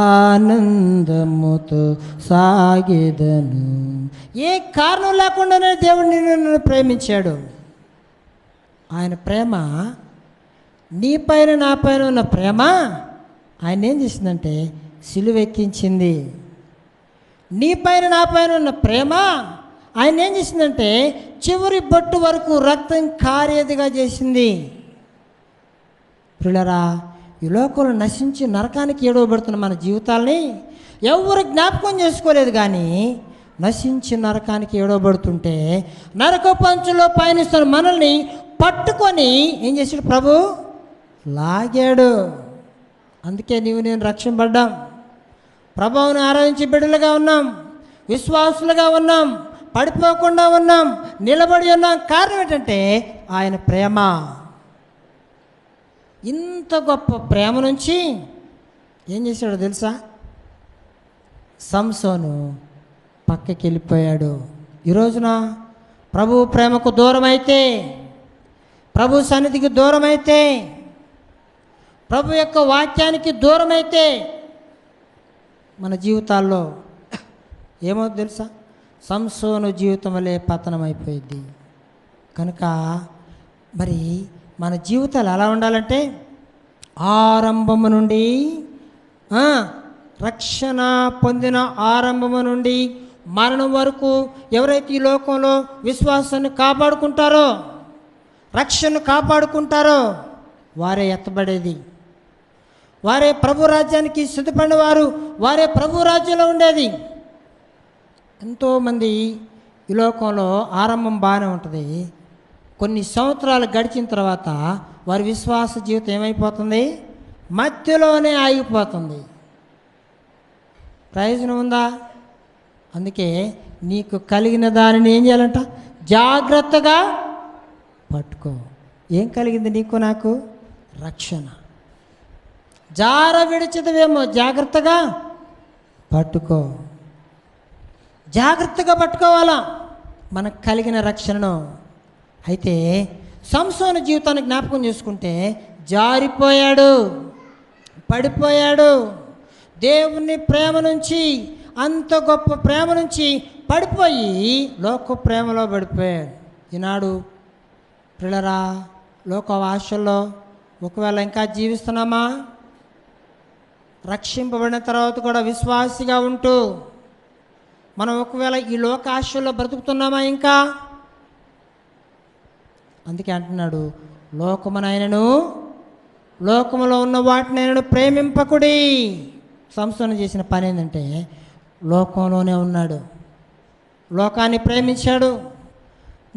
ఆనందముతో సాగెదను. ఏ కారణం లేకుండానే దేవుడు నిన్ను ప్రేమించాడు. ఆయన ప్రేమ, నీ పైన నా పైన ఉన్న ప్రేమ ఆయన ఏం చేసిందంటే సిలువెక్కించింది. నీ పైన నా పైన ఉన్న ప్రేమ ఆయన ఏం చేసిందంటే చివరి బొట్టు వరకు రక్తం కారేదిగా చేసింది. ప్రియులారా, ఈ లోకంలో నశించి నరకానికి ఏడవబడుతున్న మన జీవితాలని ఎవరు జ్ఞాపకం చేసుకోలేదు. కానీ నశించి నరకానికి ఏడవబడుతుంటే నరక పంచులో పయనిస్తున్న మనల్ని పట్టుకొని ఏం చేశాడు? ప్రభు లాగాడు. అందుకే నీవు నేను రక్షింపడ్డాం, ప్రభువుని ఆరాధించి బిడ్డలుగా ఉన్నాం, విశ్వాసులుగా ఉన్నాం, పడిపోకుండా ఉన్నాం, నిలబడి ఉన్నాం. కారణం ఏంటంటే ఆయన ప్రేమ. ఇంత గొప్ప ప్రేమ నుంచి ఏం చేశాడో తెలుసా? సంసోను పక్కకి వెళ్ళిపోయాడు. ఈ రోజున ప్రభు ప్రేమకు దూరం అయితే, ప్రభు సన్నిధికి దూరం అయితే, ప్రభు యొక్క వాక్యానికి దూరం అయితే మన జీవితాల్లో ఏమో తెలుసా? సంసోను జీవితం వల్లే పతనం అయిపోయింది. కనుక మరి మన జీవితాలు ఎలా ఉండాలంటే ఆరంభము నుండి రక్షణ పొందిన ఆరంభము నుండి మరణం వరకు ఎవరైతే ఈ లోకంలో విశ్వాసాన్ని కాపాడుకుంటారో, రక్షణను కాపాడుకుంటారో వారే ఎత్తబడేది, వారే ప్రభు రాజ్యానికి సిద్ధపడిన వారు, వారే ప్రభు రాజ్యంలో ఉండేది. ఎంతోమంది ఈ లోకంలో ఆరంభం బాగానే ఉంటుంది, కొన్ని సంవత్సరాలు గడిచిన తర్వాత వారి విశ్వాస జీవితం ఏమైపోతుంది? మధ్యలోనే ఆగిపోతుంది. ప్రయోజనం ఉందా? అందుకే నీకు కలిగిన దానిని ఏం చేయాలంట? జాగ్రత్తగా పట్టుకో. ఏం కలిగింది నీకు నాకు? రక్షణ. జార విడిచిదవేమో, జాగ్రత్తగా పట్టుకో. జాగ్రత్తగా పట్టుకోవాలా మనకు కలిగిన రక్షణను. అయితే సంసోను జీవితాన్ని జ్ఞాపకం చేసుకుంటే జారిపోయాడు, పడిపోయాడు. దేవుని ప్రేమ నుంచి, అంత గొప్ప ప్రేమ నుంచి పడిపోయి లోక ప్రేమలో పడిపోయాడు. ఈనాడు పిల్లరా, లోక ఆశల్లో ఒకవేళ ఇంకా జీవిస్తున్నామా? రక్షింపబడిన తర్వాత కూడా విశ్వాసిగా ఉంటూ మనం ఒకవేళ ఈ లోక ఆశల్లో బ్రతుకుతున్నామా ఇంకా? అందుకే అంటున్నాడు, లోకమునైనను లోకములో ఉన్న వాటినైనను ప్రేమింపకుడి. సంసోను చేసిన పని ఏంటంటే లోకంలోనే ఉన్నాడు, లోకాన్ని ప్రేమించాడు.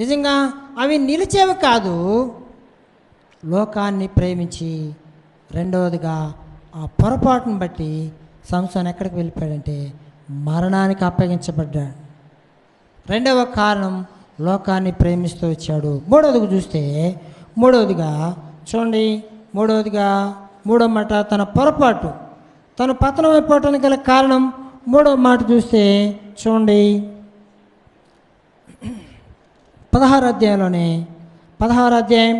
నిజంగా అవి నిలిచేవి కాదు, లోకాన్ని ప్రేమించి రెండవదిగా ఆ పొరపాటును బట్టి సంసోను ఎక్కడికి వెళ్ళిపోయాడంటే మరణానికి అప్పగించబడ్డాడు. రెండవ కారణం లోకాన్ని ప్రేమిస్తూ వచ్చాడు. మూడవదిగా చూస్తే, మూడవదిగా చూడండి, మూడవ మాట తన పొరపాటు, తను పతనం అయిపోవటానికి గల కారణం మూడవ మాట చూస్తే చూడండి, 16 అధ్యాయంలోనే 16 అధ్యాయం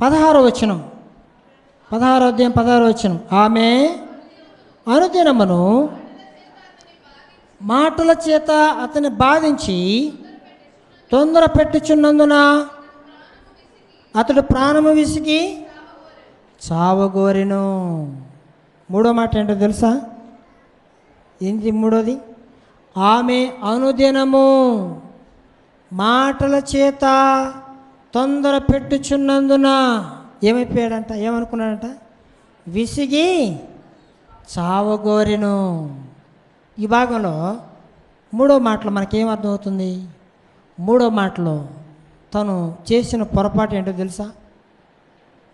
16 వచనం 16 అధ్యాయం 16 వచనం ఆమె అనుదినమును మాటల చేత అతన్ని బాధించి తొందర పెట్టుచున్నందున అతడు ప్రాణము విసిగి చావగోరెను. మూడో మాట ఏంటో తెలుసా? ఏంటి మూడోది? ఆమె అనుదినము మాటల చేత తొందర పెట్టుచున్నందున ఏమైపోయాడంట? ఏమనుకున్నాడంట? విసిగి చావగోరెను. ఈ భాగంలో మూడో మాటలో మనకేమర్థమవుతుంది? మూడో మాటలో తను చేసిన పొరపాటు ఏంటో తెలుసా?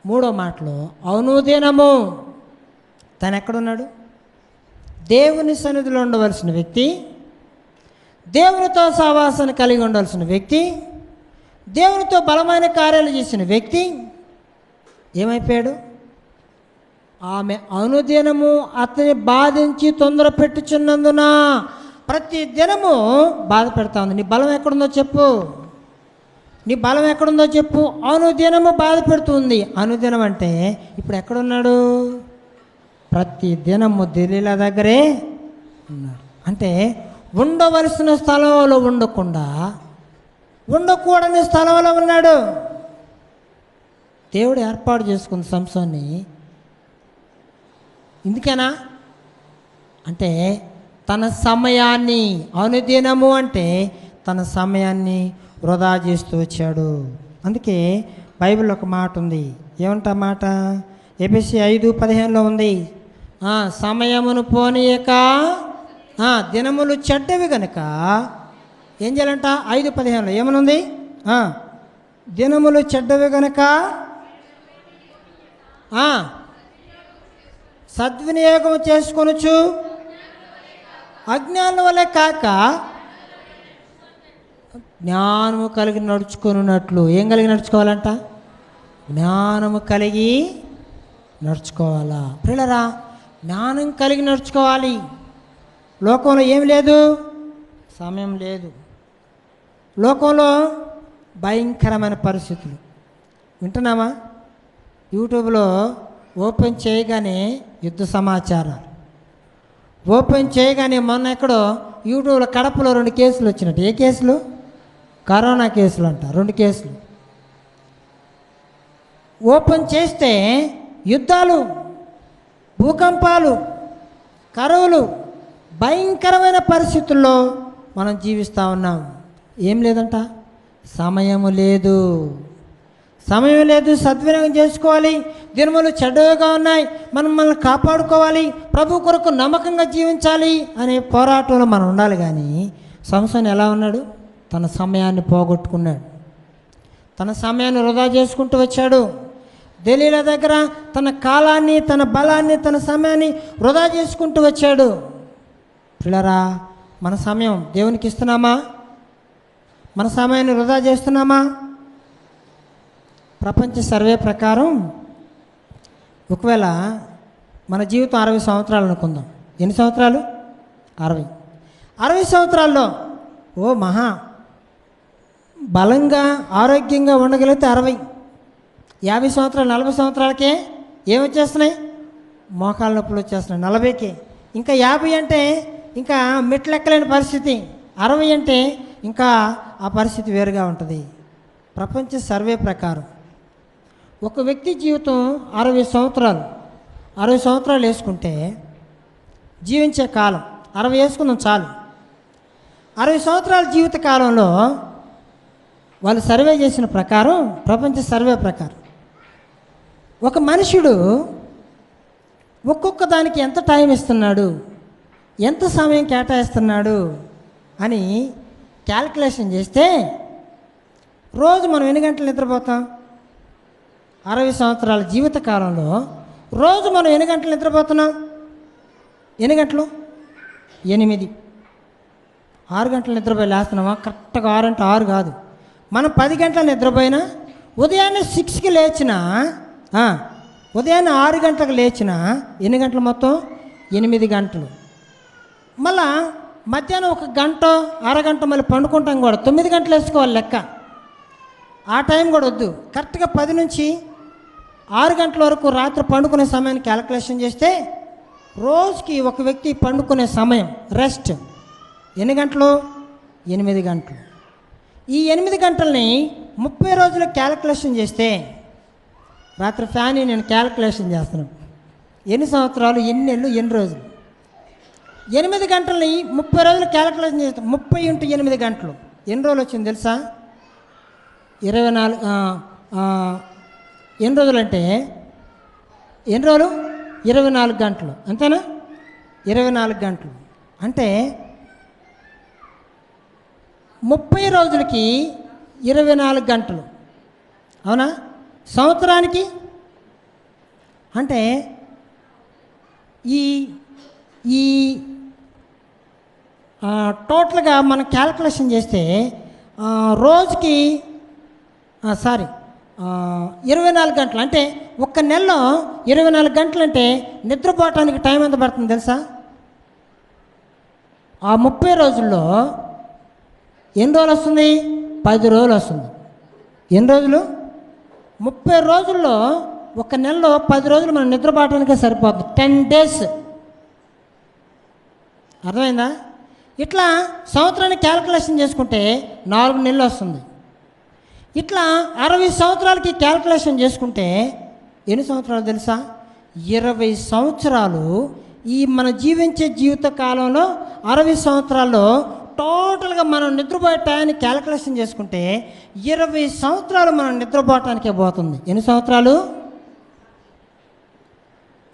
మూడో మాటలో అనుదినము తను ఎక్కడున్నాడు? దేవుని సన్నిధిలో ఉండవలసిన వ్యక్తి, దేవునితో సహవాసాన్ని కలిగి ఉండవలసిన వ్యక్తి, దేవునితో బలమైన కార్యాలు చేసిన వ్యక్తి ఏమైపోయాడు? ఆమె అనుదినము అతని బాధించి తొందర పెట్టుచున్నందున. ప్రతి దినము బాధ పెడతా ఉంది. నీ బలం ఎక్కడుందో చెప్పు, నీ బలం ఎక్కడుందో చెప్పు. అనుదినము బాధ పెడుతుంది. అనుదినం అంటే ఇప్పుడు ఎక్కడున్నాడు? ప్రతి దినము దెలీలా దగ్గరే ఉన్నాడు. అంటే ఉండవలసిన స్థలంలో ఉండకుండా ఉండకూడని స్థలంలో ఉన్నాడు. దేవుడు ఏర్పాటు చేసుకుంది సంసోన్ని. ఎందుకేనా అంటే తన సమయాన్ని, అనుదినము అంటే తన సమయాన్ని వృధా చేస్తూ వచ్చాడు. అందుకే బైబిల్లో ఒక మాట ఉంది. ఏమంటా మాట? ఎఫెసీ 5:15 ఉంది. సమయమును పోనీయక దినములు చెడ్డవి గనుక ఏం చేయాలంట? 5:15 ఏమనుంది? దినములు చెడ్డవి గనుక సద్వినియోగం చేసుకొనుచు అజ్ఞానం వలె కాక జ్ఞానము కలిగి నడుచుకున్నట్లు. ఏం కలిగి నడుచుకోవాలంట? జ్ఞానము కలిగి నడుచుకోవాలా? ప్రియులారా, జ్ఞానం కలిగి నడుచుకోవాలి. లోకంలో ఏం లేదు? సమయం లేదు. లోకంలో భయంకరమైన పరిస్థితులు వింటున్నామా? యూట్యూబ్లో ఓపెన్ చేయగానే యుద్ధ సమాచారాలు, ఓపెన్ చేయగానే మొన్న ఎక్కడో యూట్యూబ్లో కడపలో 2 కేసులు వచ్చినట్టు. ఏ కేసులు? కరోనా కేసులు అంట. 2 కేసులు ఓపెన్ చేస్తే యుద్ధాలు, భూకంపాలు, కరువులు, భయంకరమైన పరిస్థితుల్లో మనం జీవిస్తూ ఉన్నాం. ఏం లేదంట? సమయము లేదు. సమయం లేదు. సద్వినియోగం చేసుకోవాలి. దినములు చెడ్డగా ఉన్నాయి, మనల్ని కాపాడుకోవాలి, ప్రభు కొరకు నమ్మకంగా జీవించాలి అనే పోరాటంలో మనం ఉండాలి. కానీ సంసోను ఎలా ఉన్నాడు? తన సమయాన్ని పోగొట్టుకున్నాడు. తన సమయాన్ని వృధా చేసుకుంటూ వచ్చాడు. దెలీలా దగ్గర తన కాలాన్ని, తన బలాన్ని, తన సమయాన్ని వృధా చేసుకుంటూ వచ్చాడు. పిల్లరా, మన సమయం దేవునికి ఇస్తున్నామా? మన సమయాన్ని వృధా చేస్తున్నామా? ప్రపంచ సర్వే ప్రకారం ఒకవేళ మన జీవితం 60 సంవత్సరాలు అనుకుందాం. ఎన్ని సంవత్సరాలు? 60. 60 సంవత్సరాల్లో మహా బలంగా ఆరోగ్యంగా ఉండగలిగితే 60. 50 సంవత్సరాలు, 40 సంవత్సరాలకే ఏమొచ్చేస్తున్నాయి? మోకాళ్ళ నొప్పులు వచ్చేస్తున్నాయి. 40కే ఇంకా 50 అంటే ఇంకా మెట్లెక్కలేని పరిస్థితి. 60 అంటే ఇంకా ఆ పరిస్థితి వేరుగా ఉంటుంది. ప్రపంచ సర్వే ప్రకారం ఒక వ్యక్తి జీవితం 60 సంవత్సరాలు, 60 సంవత్సరాలు వేసుకుంటే జీవించే కాలం 60 వేసుకుందాం చాలు. 60 సంవత్సరాల జీవిత కాలంలో వాళ్ళు సర్వే చేసిన ప్రకారం, ప్రపంచ సర్వే ప్రకారం ఒక మనుషుడు ఒక్కొక్క దానికి ఎంత టైం ఇస్తున్నాడు, ఎంత సమయం కేటాయిస్తున్నాడు అని క్యాల్కులేషన్ చేస్తే రోజు మనం ఎన్ని గంటలు నిద్రపోతాం? 60 సంవత్సరాల జీవిత కాలంలో రోజు మనం ఎన్ని గంటలు నిద్రపోతున్నాం? ఎన్ని గంటలు? 8. 6 గంటలు నిద్రపోయి లేస్తున్నామా? కరెక్ట్గా 6 అంటే 6 కాదు. మనం 10 గంటలు నిద్రపోయినా, ఉదయాన్నే 6కి లేచినా, ఉదయాన్నే 6 గంటలకు లేచినా ఎన్ని గంటలు మొత్తం? 8 గంటలు. మళ్ళా మధ్యాహ్నం 1 గంట, అరగంట మళ్ళీ పండుకుంటాం కూడా. 9 గంటలు వేసుకోవాలి లెక్క. ఆ టైం కూడా వద్దు. కరెక్ట్గా 10 నుంచి 6 గంటల వరకు రాత్రి పండుకునే సమయాన్ని క్యాలిక్యులేషన్ చేస్తే రోజుకి ఒక వ్యక్తి పండుకునే సమయం రెస్ట్ ఎన్ని గంటలు? 8 గంటలు. ఈ 8 గంటల్ని 30 రోజులు క్యాలిక్యులేషన్ చేస్తే, రాత్రి ఫ్యాన్ నేను క్యాలిక్యులేషన్ చేస్తున్నాను, ఎన్ని సంవత్సరాలు, ఎన్ని నెలలు, ఎన్ని రోజులు? 8 గంటల్ని 30 రోజులు క్యాలిక్యులేషన్ చేస్తే 30 × 8 గంటలు ఎన్ని రోజులు వచ్చింది తెలుసా? 24. ఎన్ని రోజులు అంటే ఎన్ని రోజులు? 24 గంటలు. అంతేనా? 24 గంటలు అంటే 30 రోజులకి 24 గంటలు. అవునా? సంవత్సరానికి అంటే ఈ ఈ టోటల్గా మనం క్యాలిక్యులేషన్ చేస్తే రోజుకి 24 గంటలు అంటే ఒక్క నెలలో 24 గంటలు అంటే నిద్రపోవటానికి టైం ఎంత పడుతుంది తెలుసా? ఆ 30 రోజుల్లో ఎన్ని రోజులు వస్తుంది? 10 రోజులు వస్తుంది. ఎన్ని రోజులు? 30 రోజుల్లో ఒక నెలలో 10 రోజులు మనం నిద్రపోవటానికే సరిపోతుంది. 10 days. అర్థమైందా? ఇట్లా సంవత్సరాన్ని క్యాలిక్యులేషన్ చేసుకుంటే 4 నెలలు వస్తుంది. ఇట్లా 60 సంవత్సరాలకి క్యాలిక్యులేషన్ చేసుకుంటే ఎన్ని సంవత్సరాలు తెలుసా? 20 సంవత్సరాలు. ఈ మన జీవించే జీవిత కాలంలో 60 సంవత్సరాల్లో టోటల్గా మనం నిద్రపోయే టయాన్ని క్యాలిక్యులేషన్ చేసుకుంటే 20 సంవత్సరాలు మనం నిద్రపోవటానికే పోతుంది. ఎన్ని సంవత్సరాలు?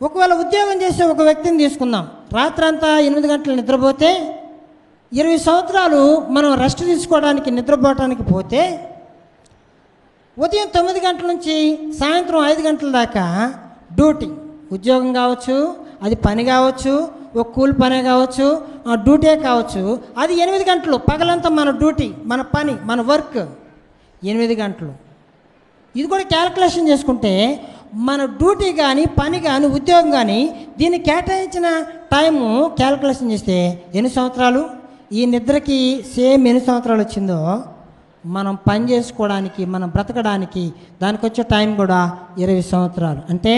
ఒకవేళ ఉద్యోగం చేసే ఒక వ్యక్తిని తీసుకుందాం. రాత్రంతా 8 గంటలు నిద్రపోతే 20 సంవత్సరాలు మనం రెస్ట్ తీసుకోవడానికి నిద్రపోవటానికి పోతే ఉదయం 9 గంటల నుంచి సాయంత్రం 5 గంటల దాకా డ్యూటీ. ఉద్యోగం కావచ్చు, అది పని కావచ్చు, ఒక కూలి పనే కావచ్చు, డ్యూటీ కావచ్చు. అది 8 గంటలు. పగలంతా మన డ్యూటీ, మన పని, మన వర్క్ 8 గంటలు. ఇది కూడా క్యాలిక్యులేషన్ చేసుకుంటే మన డ్యూటీ కానీ, పని కానీ, ఉద్యోగం కానీ దీన్ని కేటాయించిన టైము క్యాలిక్యులేషన్ చేస్తే ఎన్ని సంవత్సరాలు? ఈ నిద్రకి సేమ్ ఎన్ని సంవత్సరాలు వచ్చిందో మనం పని చేసుకోవడానికి, మనం బ్రతకడానికి దానికి వచ్చే టైం కూడా 20 సంవత్సరాలు. అంటే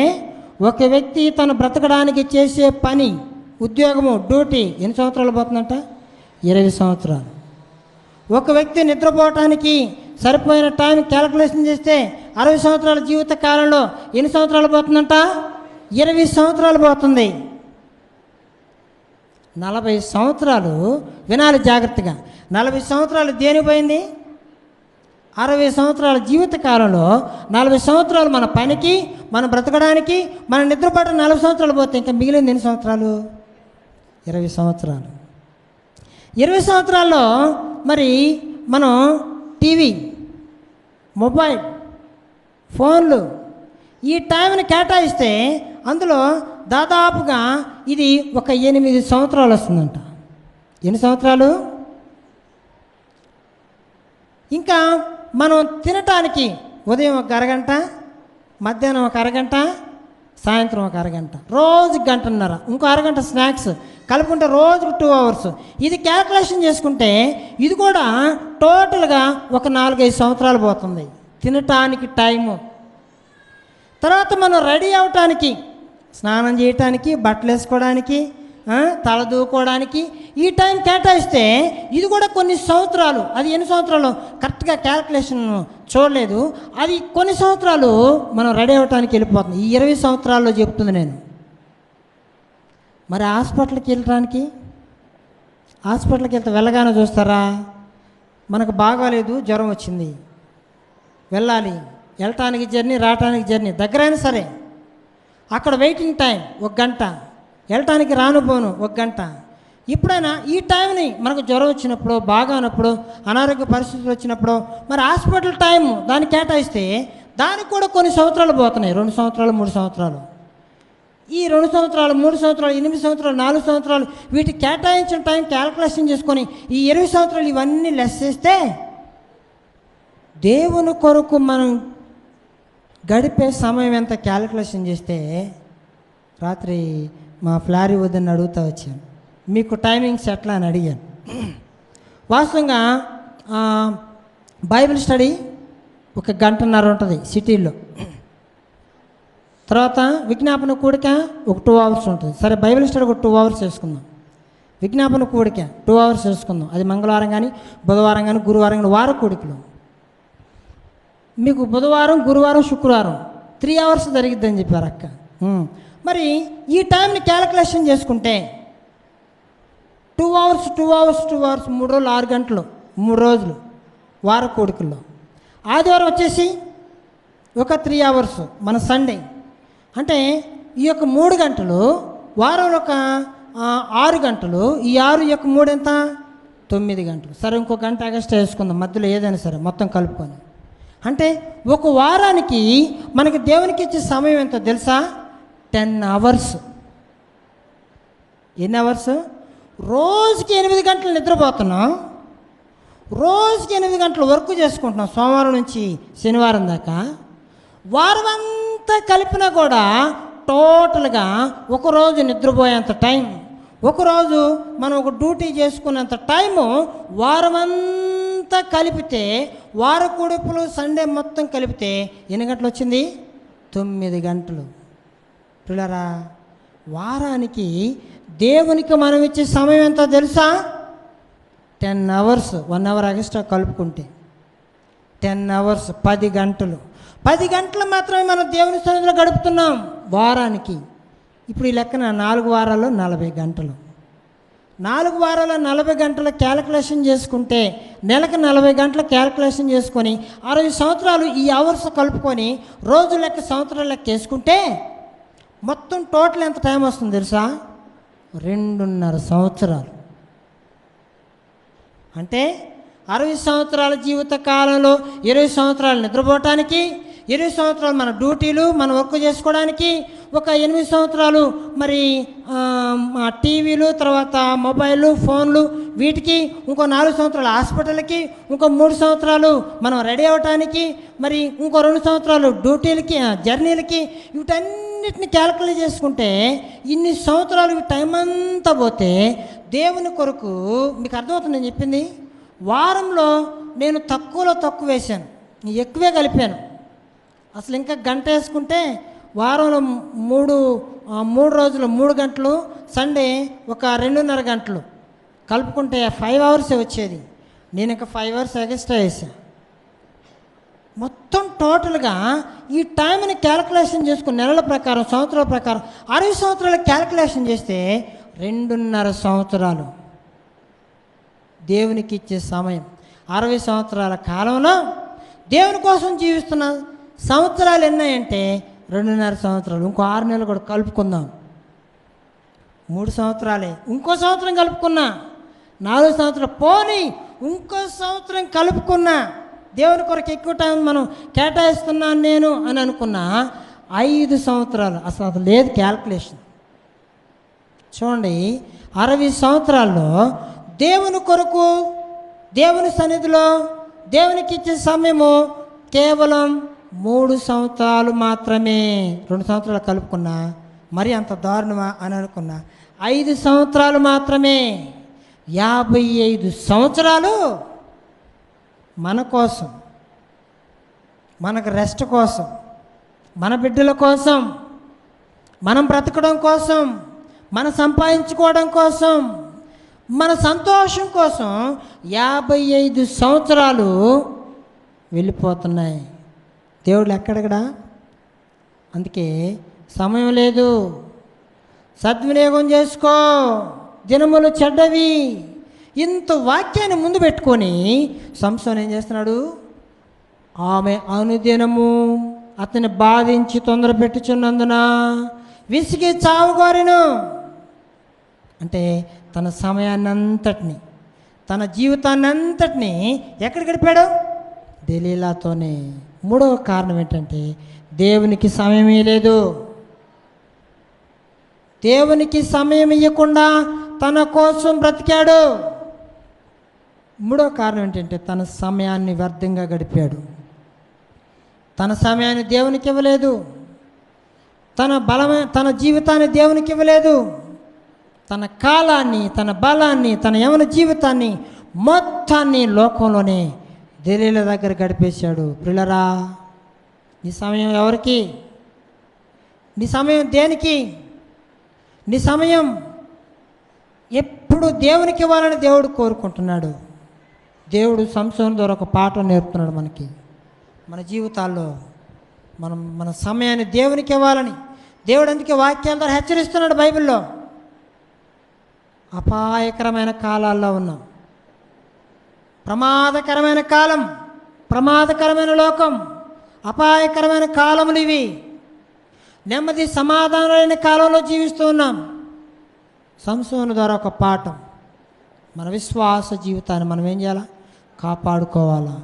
ఒక వ్యక్తి తను బ్రతకడానికి చేసే పని, ఉద్యోగము, డ్యూటీ ఎన్ని సంవత్సరాలు పోతుందంట? 20 సంవత్సరాలు. ఒక వ్యక్తి నిద్రపోవటానికి సరిపోయిన టైం క్యాలిక్యులేషన్ చేస్తే 60 సంవత్సరాల జీవిత కాలంలో ఎన్ని సంవత్సరాలు పోతుందంట? 20 సంవత్సరాలు పోతుంది. 40 సంవత్సరాలు. వినాలి జాగ్రత్తగా. 40 సంవత్సరాలు దేని పోయింది? 60 సంవత్సరాల జీవిత కాలంలో 40 సంవత్సరాలు మన పనికి, మనం బ్రతకడానికి, మన నిద్రపోవడం 40 సంవత్సరాలు పోతే ఇంకా మిగిలింది ఎన్ని సంవత్సరాలు? 20 సంవత్సరాలు. 20 సంవత్సరాల్లో మరి మనం టీవీ, మొబైల్, ఫోన్లు ఈ టైంని కేటాయిస్తే అందులో దాదాపుగా ఇది ఒక 8 సంవత్సరాలు వస్తుందంట. ఎన్ని సంవత్సరాలు? ఇంకా మనం తినటానికి ఉదయం ఒక అరగంట, మధ్యాహ్నం ఒక అరగంట, సాయంత్రం ఒక అరగంట, రోజు 1.5 గంటలు, ఇంకో అరగంట స్నాక్స్ కలుపుకుంటే రోజుకు 2 hours. ఇది క్యాల్కులేషన్ చేసుకుంటే ఇది కూడా టోటల్గా ఒక 4-5 సంవత్సరాలు పోతుంది తినటానికి టైము. తర్వాత మనం రెడీ అవటానికి, స్నానం చేయటానికి, బట్టలు వేసుకోవడానికి, తల దూకోవడానికి ఈ టైం కేటాయిస్తే ఇది కూడా కొన్ని సంవత్సరాలు. అది ఎన్ని సంవత్సరాలు కరెక్ట్గా క్యాల్కులేషన్ చూడలేదు. అది కొన్ని సంవత్సరాలు మనం రెడీ అవ్వటానికి వెళ్ళిపోతుంది. ఈ 20 సంవత్సరాల్లో చెప్తుంది నేను. మరి హాస్పిటల్కి వెళ్ళటానికి, హాస్పిటల్కి వెళ్తే వెళ్ళగానే చూస్తారా? మనకు బాగాలేదు, జ్వరం వచ్చింది, వెళ్ళాలి, వెళ్ళటానికి జర్నీ, రావటానికి జర్నీ, దగ్గరైనా సరే అక్కడ వెయిటింగ్ టైం 1 గంట, వెళ్ళటానికి రానుపోను 1 గంట. ఇప్పుడైనా ఈ టైంని మనకు జ్వరం వచ్చినప్పుడు, బాగానప్పుడు, అనారోగ్య పరిస్థితులు వచ్చినప్పుడు మరి హాస్పిటల్ టైం దాన్ని కేటాయిస్తే దానికి కూడా కొన్ని సంవత్సరాలు పోతున్నాయి. 2 సంవత్సరాలు, 3 సంవత్సరాలు. ఈ 2 సంవత్సరాలు, 3 సంవత్సరాలు, 8 సంవత్సరాలు, 4 సంవత్సరాలు వీటికి కేటాయించిన టైం క్యాల్కులేషన్ చేసుకొని ఈ 20 సంవత్సరాలు ఇవన్నీ లెస్ చేస్తే దేవుని కొరకు మనం గడిపే సమయం ఎంత క్యాల్కులేషన్ చేస్తే, రాత్రి మా ఫ్లారీ వద్దని అడుగుతూ వచ్చాను, మీకు టైమింగ్స్ ఎట్లా అని అడిగాను. వాస్తవంగా బైబిల్ స్టడీ ఒక గంటన్నర ఉంటుంది సిటీల్లో. తర్వాత విజ్ఞాపన కూడిక ఒక 2 అవర్స్ ఉంటుంది. సరే, బైబిల్ స్టడీ ఒక 2 అవర్స్ చేసుకుందాం. విజ్ఞాపన కూడిక 2 అవర్స్ చేసుకుందాం. అది మంగళవారం కానీ, బుధవారం కానీ, గురువారం కానీ, వార కూడికలు. మీకు బుధవారం, గురువారం, శుక్రవారం 3 అవర్స్ జరిగిద్దని చెప్పారు అక్క. మరి ఈ టైంని క్యాలిక్యులేషన్ చేసుకుంటే 2 అవర్స్ 2 అవర్స్ 2 అవర్స్ 3 రోజులు 6 గంటలు, 3 రోజులు వార కూడికల్లో. ఆదివారం వచ్చేసి ఒక 3 అవర్స్ మన సండే. అంటే ఈ యొక్క 3 గంటలు, వారంలో ఒక 6 గంటలు, ఈ 6 యొక్క 3 ఎంత? 9 గంటలు. సరే, ఇంకో గంట ఎక్స్ట్రా వేసుకుందాం మధ్యలో, ఏదైనా సరే మొత్తం కలుపుకొని. అంటే ఒక వారానికి మనకి దేవునికి ఇచ్చే సమయం ఎంతో తెలుసా? 10 అవర్స్. ఎన్ని అవర్స్? రోజుకి 8 గంటలు నిద్రపోతున్నాం, రోజుకి 8 గంటలు వర్క్ చేసుకుంటున్నాం సోమవారం నుంచి శనివారం దాకా. వారం అంతా కలిపినా కూడా టోటల్గా ఒకరోజు నిద్రపోయేంత టైం, ఒకరోజు మనం ఒక డ్యూటీ చేసుకునేంత టైము వారం అంతా కలిపితే, వార కూడిపులు సండే మొత్తం కలిపితే ఎన్ని గంటలు వచ్చింది? 9 గంటలు. పిల్లరా, వారానికి దేవునికి మనం ఇచ్చే సమయం ఎంతో తెలుసా? 10 అవర్స్. 1 అవర్ ఎక్స్ట్రా కలుపుకుంటే 10 అవర్స్, 10 గంటలు. 10 గంటలు మాత్రమే మనం దేవుని సన్నిధిలో గడుపుతున్నాం వారానికి. ఇప్పుడు ఈ లెక్కన 4 వారాల్లో 40 గంటలు. 4 వారాల 40 గంటల క్యాలిక్యులేషన్ చేసుకుంటే, నెలకు 40 గంటల క్యాలిక్యులేషన్ చేసుకొని 60 సంవత్సరాలు ఈ అవర్స్ కలుపుకొని రోజు లెక్క, సంవత్సరాల లెక్క వేసుకుంటే మొత్తం టోటల్ ఎంత టైం వస్తుంది తెలుసా? 2.5 సంవత్సరాలు. అంటే 60 సంవత్సరాల జీవిత కాలంలో 20 సంవత్సరాలు నిద్రపోవటానికి, 20 సంవత్సరాలు మన డ్యూటీలు, మన వర్క్ చేసుకోవడానికి, ఒక 8 సంవత్సరాలు మరి టీవీలు, తర్వాత మొబైళ్ళు, ఫోన్లు, వీటికి, ఇంకో 4 సంవత్సరాలు హాస్పిటల్కి, ఇంకో 3 సంవత్సరాలు మనం రెడీ అవ్వటానికి, మరి ఇంకో 2 సంవత్సరాలు డ్యూటీలకి, జర్నీలకి, వీటన్నిటిని క్యాలిక్యులేట్ చేసుకుంటే ఇన్ని సంవత్సరాలు టైం అంతా పోతే దేవుని కొరకు, మీకు అర్థమవుతుంది నేను చెప్పింది? వారంలో నేను తక్కువలో తక్కువ వేశాను, ఎక్కువే కలిపాను. అసలు ఇంకా గంట వేసుకుంటే వారంలో 3 రోజులు 3 గంటలు, సండే ఒక 2.5 గంటలు కలుపుకుంటే 5 అవర్సే వచ్చేది. నేను ఇంకా 5 అవర్స్ ఎక్స్ట్రా వేసాను. మొత్తం టోటల్గా ఈ టైంని క్యాలిక్యులేషన్ చేసుకుని నెలల ప్రకారం, సంవత్సరాల ప్రకారం 60 సంవత్సరాల క్యాలిక్యులేషన్ చేస్తే 2.5 సంవత్సరాలు దేవునికి ఇచ్చే సమయం. 60 సంవత్సరాల కాలంలో దేవుని కోసం జీవిస్తున్న సంవత్సరాలు ఎన్నాయంటే 2.5 సంవత్సరాలు. ఇంకో 6 నెలలు కూడా కలుపుకుందాం, 3 సంవత్సరాలే. ఇంకో సంవత్సరం కలుపుకున్నా 4 సంవత్సరాలు. పోనీ ఇంకో సంవత్సరం కలుపుకున్నా, దేవుని కొరకు ఎక్కువ టైం మనం కేటాయిస్తున్నాను నేను అని అనుకున్నా 5 సంవత్సరాలు. అసలు లేదు క్యాల్కులేషన్. చూడండి, 60 సంవత్సరాల్లో దేవుని కొరకు, దేవుని సన్నిధిలో దేవునికి ఇచ్చే సమయము కేవలం 3 సంవత్సరాలు మాత్రమే. 2 సంవత్సరాలు కలుపుకున్నా మరి అంత దారుణమా అని అనుకున్నా. 5 సంవత్సరాలు మాత్రమే. 55 సంవత్సరాలు మన కోసం, మనకు రెస్ట్ కోసం, మన బిడ్డల కోసం, మనం బ్రతకడం కోసం, మనం సంపాదించుకోవడం కోసం, మన సంతోషం కోసం 55 సంవత్సరాలు వెళ్ళిపోతున్నాయి. దేవుడు ఎక్కడెక్కడా? అందుకే సమయం లేదు, సద్వినియోగం చేసుకో, దినములు చెడ్డవి. ఇంత వాక్యాన్ని ముందు పెట్టుకొని సంసోను ఏం చేస్తున్నాడు? ఆమె అనుదినము అతన్ని బాధించి తొందర పెట్టుచున్నందున విసిగి చావుగోరెను. అంటే తన సమయాన్ని అంతటిని, తన జీవితాన్ని అంతటిని ఎక్కడ గడిపాడు? దెలీలాతోనే. 3వ కారణం ఏంటంటే దేవునికి సమయమే లేదు. దేవునికి సమయం ఇవ్వకుండా తన కోసం బ్రతికాడు. 3వ కారణం ఏంటంటే తన సమయాన్ని వ్యర్థంగా గడిపాడు. తన సమయాన్ని దేవునికి ఇవ్వలేదు, తన జీవితాన్ని దేవునికి ఇవ్వలేదు, తన కాలాన్ని, తన బలాన్ని, తన యవన జీవితాన్ని మొత్తాన్ని లోకంలోనే దెలీలా దగ్గర గడిపేశాడు. ప్రియులరా, నీ సమయం ఎవరికి? నీ సమయం దేనికి? నీ సమయం ఎప్పుడు దేవునికి ఇవ్వాలని దేవుడు కోరుకుంటున్నాడు. దేవుడు సంసోను ద్వారా ఒక పాఠం నేర్పుతున్నాడు మనకి. మన జీవితాల్లో మన సమయాన్ని దేవునికి ఇవ్వాలని దేవుడు అందుకే వాక్యాల ద్వారా హెచ్చరిస్తున్నాడు బైబిల్లో. అపాయకరమైన కాలాల్లో ఉన్నాం. ప్రమాదకరమైన కాలం, ప్రమాదకరమైన లోకం, అపాయకరమైన కాలములు ఇవి. నెమ్మది సమాధానం లేని కాలంలో జీవిస్తూ ఉన్నాం. సంసోను ద్వారా ఒక పాఠం. మన విశ్వాస జీవితాన్ని మనం ఏం చేయాలా? కాపాడుకోవాలా,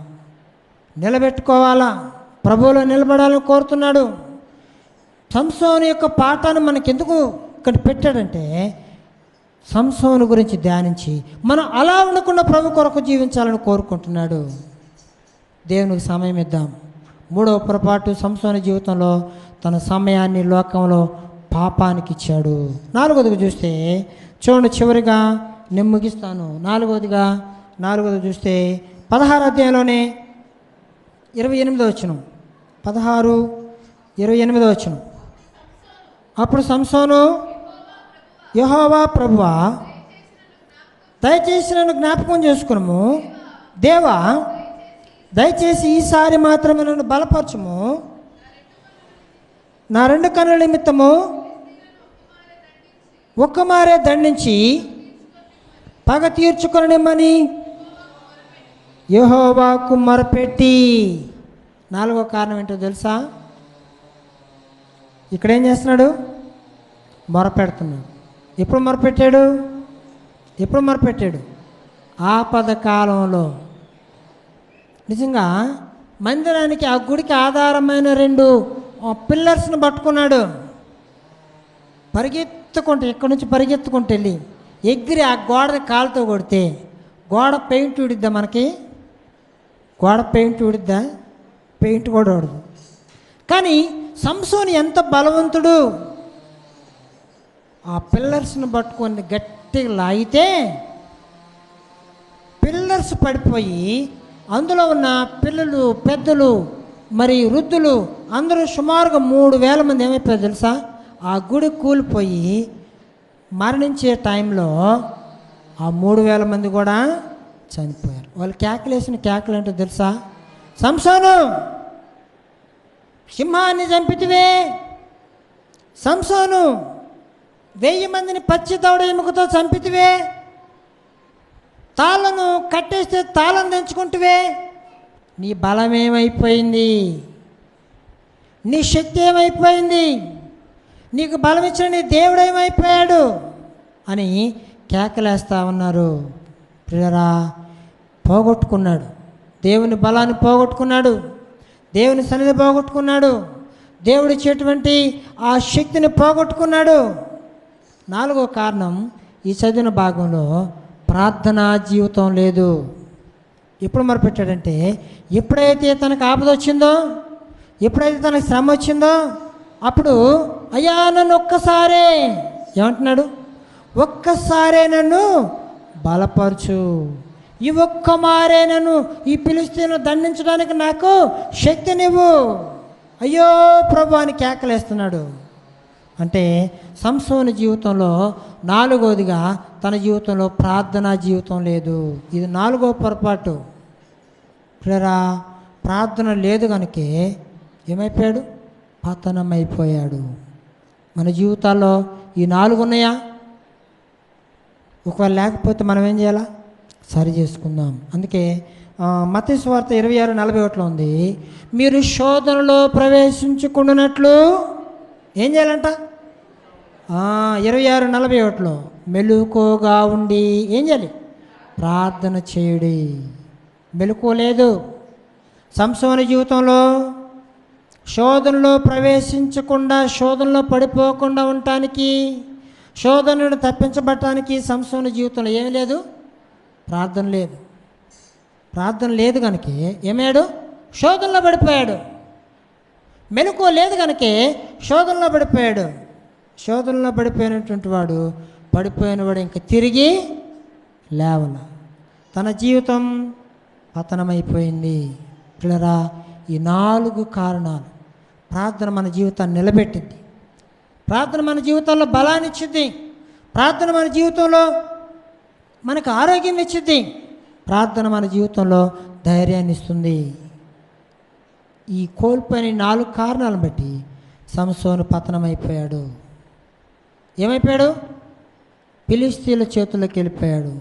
నిలబెట్టుకోవాలా, ప్రభువులో నిలబడాలని కోరుతున్నాడు. సంసోను యొక్క పాఠాన్ని మనకెందుకు ఇక్కడ పెట్టాడంటే, సంసోను గురించి ధ్యానించి మనం అలా ఉండకుండా ప్రభు కొరకు జీవించాలని కోరుకుంటున్నాడు. దేవునికి సమయం ఇద్దాం. మూడవ పొరపాటు, సంసోను జీవితంలో తన సమయాన్ని లోకంలో పాపానికి ఇచ్చాడు. నాలుగోదిగా చూస్తే చూడండి, చివరిగా నేను ముగిస్తాను. నాలుగోది చూస్తే 16 అధ్యాయంలోనే 28వ వచనం, 16:28వ వచనం. అప్పుడు సంసోను, యెహోవా ప్రభువా, దయచేసి నన్ను జ్ఞాపకం చేసుకున్నాము. దేవా, దయచేసి ఈసారి మాత్రమే నన్ను బలపరచుము. నా 2 కన్నుల నిమిత్తము ఒక్కమారే దండించి పగ తీర్చుకొననిమ్మని యెహోవాకు మొరపెట్టి. 4వ కారణం ఏంటో తెలుసా? ఇక్కడేం చేస్తున్నాడు? మొరపెడుతున్నాడు. ఎప్పుడు మొరపెట్టాడు? ఆపద కాలంలో. నిజంగా మందిరానికి, ఆ గుడికి ఆధారమైన 2 పిల్లర్స్ని పట్టుకున్నాడు. ఇక్కడి నుంచి పరిగెత్తుకుంటూ వెళ్ళి ఎగిరి ఆ గోడని కాలుతో కొడితే గోడ పెయింట్ ఊడిద్దా? మనకి గోడ పెయింట్ ఊడిద్దా? పెయింట్ కూడా ఊడదు. కానీ సంసోను ఎంత బలవంతుడు! ఆ పిల్లర్స్ని పట్టుకొని గట్టిగా లాగితే పిల్లర్స్ పడిపోయి అందులో ఉన్న పిల్లలు, పెద్దలు, మరి వృద్ధులు అందరూ సుమారుగా 3,000 మంది ఏమైపోయారు తెలుసా? ఆ గుడి కూలిపోయి మరణించే టైంలో ఆ 3,000 మంది కూడా చనిపోయారు. వాళ్ళు కేకలేసిన కేకలు ఏంటో తెలుసా? సంసోను, సింహాన్ని చంపితివే. సంసోను, 1000 మందిని పచ్చి దవడ ఎముకతో చంపితివే. తాళ్ళను కట్టేస్తే తాళం తెంచుకుంటువే. నీ బలం ఏమైపోయింది? నీ శక్తి ఏమైపోయింది? నీకు బలం ఇచ్చిన నీ దేవుడు ఏమైపోయాడు అని కేకలేస్తూ ఉన్నారు. ప్రియరా, పోగొట్టుకున్నాడు. దేవుని బలాన్ని పోగొట్టుకున్నాడు. దేవుని సన్నిధి పోగొట్టుకున్నాడు. దేవుడు ఇచ్చేటువంటి ఆ శక్తిని పోగొట్టుకున్నాడు. 4వ కారణం, ఈ చదివిన భాగంలో ప్రార్థనా జీవితం లేదు. ఎప్పుడు మొరపెట్టాడంటే, ఎప్పుడైతే తనకు ఆపద వచ్చిందో, ఎప్పుడైతే తనకు శ్రమ వచ్చిందో అప్పుడు, అయ్యా నన్ను ఒక్కసారే, ఏమంటున్నాడు? ఒక్కసారే నన్ను బలపరచు, ఈ ఒక్క మారే నన్ను ఈ ఫిలిష్తీయులను దండించడానికి నాకు శక్తినివ్వు, అయ్యో ప్రభు అని కేకలేస్తున్నాడు. అంటే సంసోను జీవితంలో 4వదిగా తన జీవితంలో ప్రార్థనా జీవితం లేదు. ఇది 4వ పొరపాటు. ప్రియరా, ప్రార్థన లేదు కనుకే ఏమైపోయాడు? పతనమైపోయాడు. మన జీవితాల్లో ఈ 4 ఉన్నాయా? ఒకవేళ లేకపోతే మనం ఏం చేయాలా? సరి చేసుకుందాం. అందుకే మత్తయి సువార్త 26:41 ఉంది, మీరు శోధనలో ప్రవేశించుకున్నట్లు ఏం చేయాలంట? 26:41 మెలకువగా ఉండి ఏం చేయాలి? ప్రార్థన చేయుడి. మెలకువలేదు. సంసోను జీవితంలో శోధనలో ప్రవేశించకుండా, శోధనలో పడిపోకుండా ఉండటానికి, శోధనను తప్పించబడటానికి సంసోను జీవితంలో ఏమీ లేదు? ప్రార్థన లేదు. ప్రార్థన లేదు కనుక ఏమయ్యాడు? శోధనలో పడిపోయాడు. మెలకువ లేదు కనుకే శోధనలో పడిపోయాడు. శోధనలో పడిపోయినటువంటి వాడు పడిపోయినవాడు ఇంకా తిరిగి లేవల. తన జీవితం పతనమైపోయింది. పిల్లరా, ఈ 4 కారణాలు ప్రార్థన మన జీవితాన్ని నిలబెట్టింది. ప్రార్థన మన జీవితంలో బలాన్ని ఇచ్చింది. ప్రార్థన మన జీవితంలో మనకు ఆరోగ్యం ఇచ్చింది. ప్రార్థన మన జీవితంలో ధైర్యాన్ని ఇస్తుంది. ఈ కోల్పోయిన 4 కారణాలను బట్టి సంసోను పతనమైపోయాడు. ఏమైపోయాడు? ఫిలిష్తీయుల చేతుల్లోకి వెళ్ళిపోయాడు.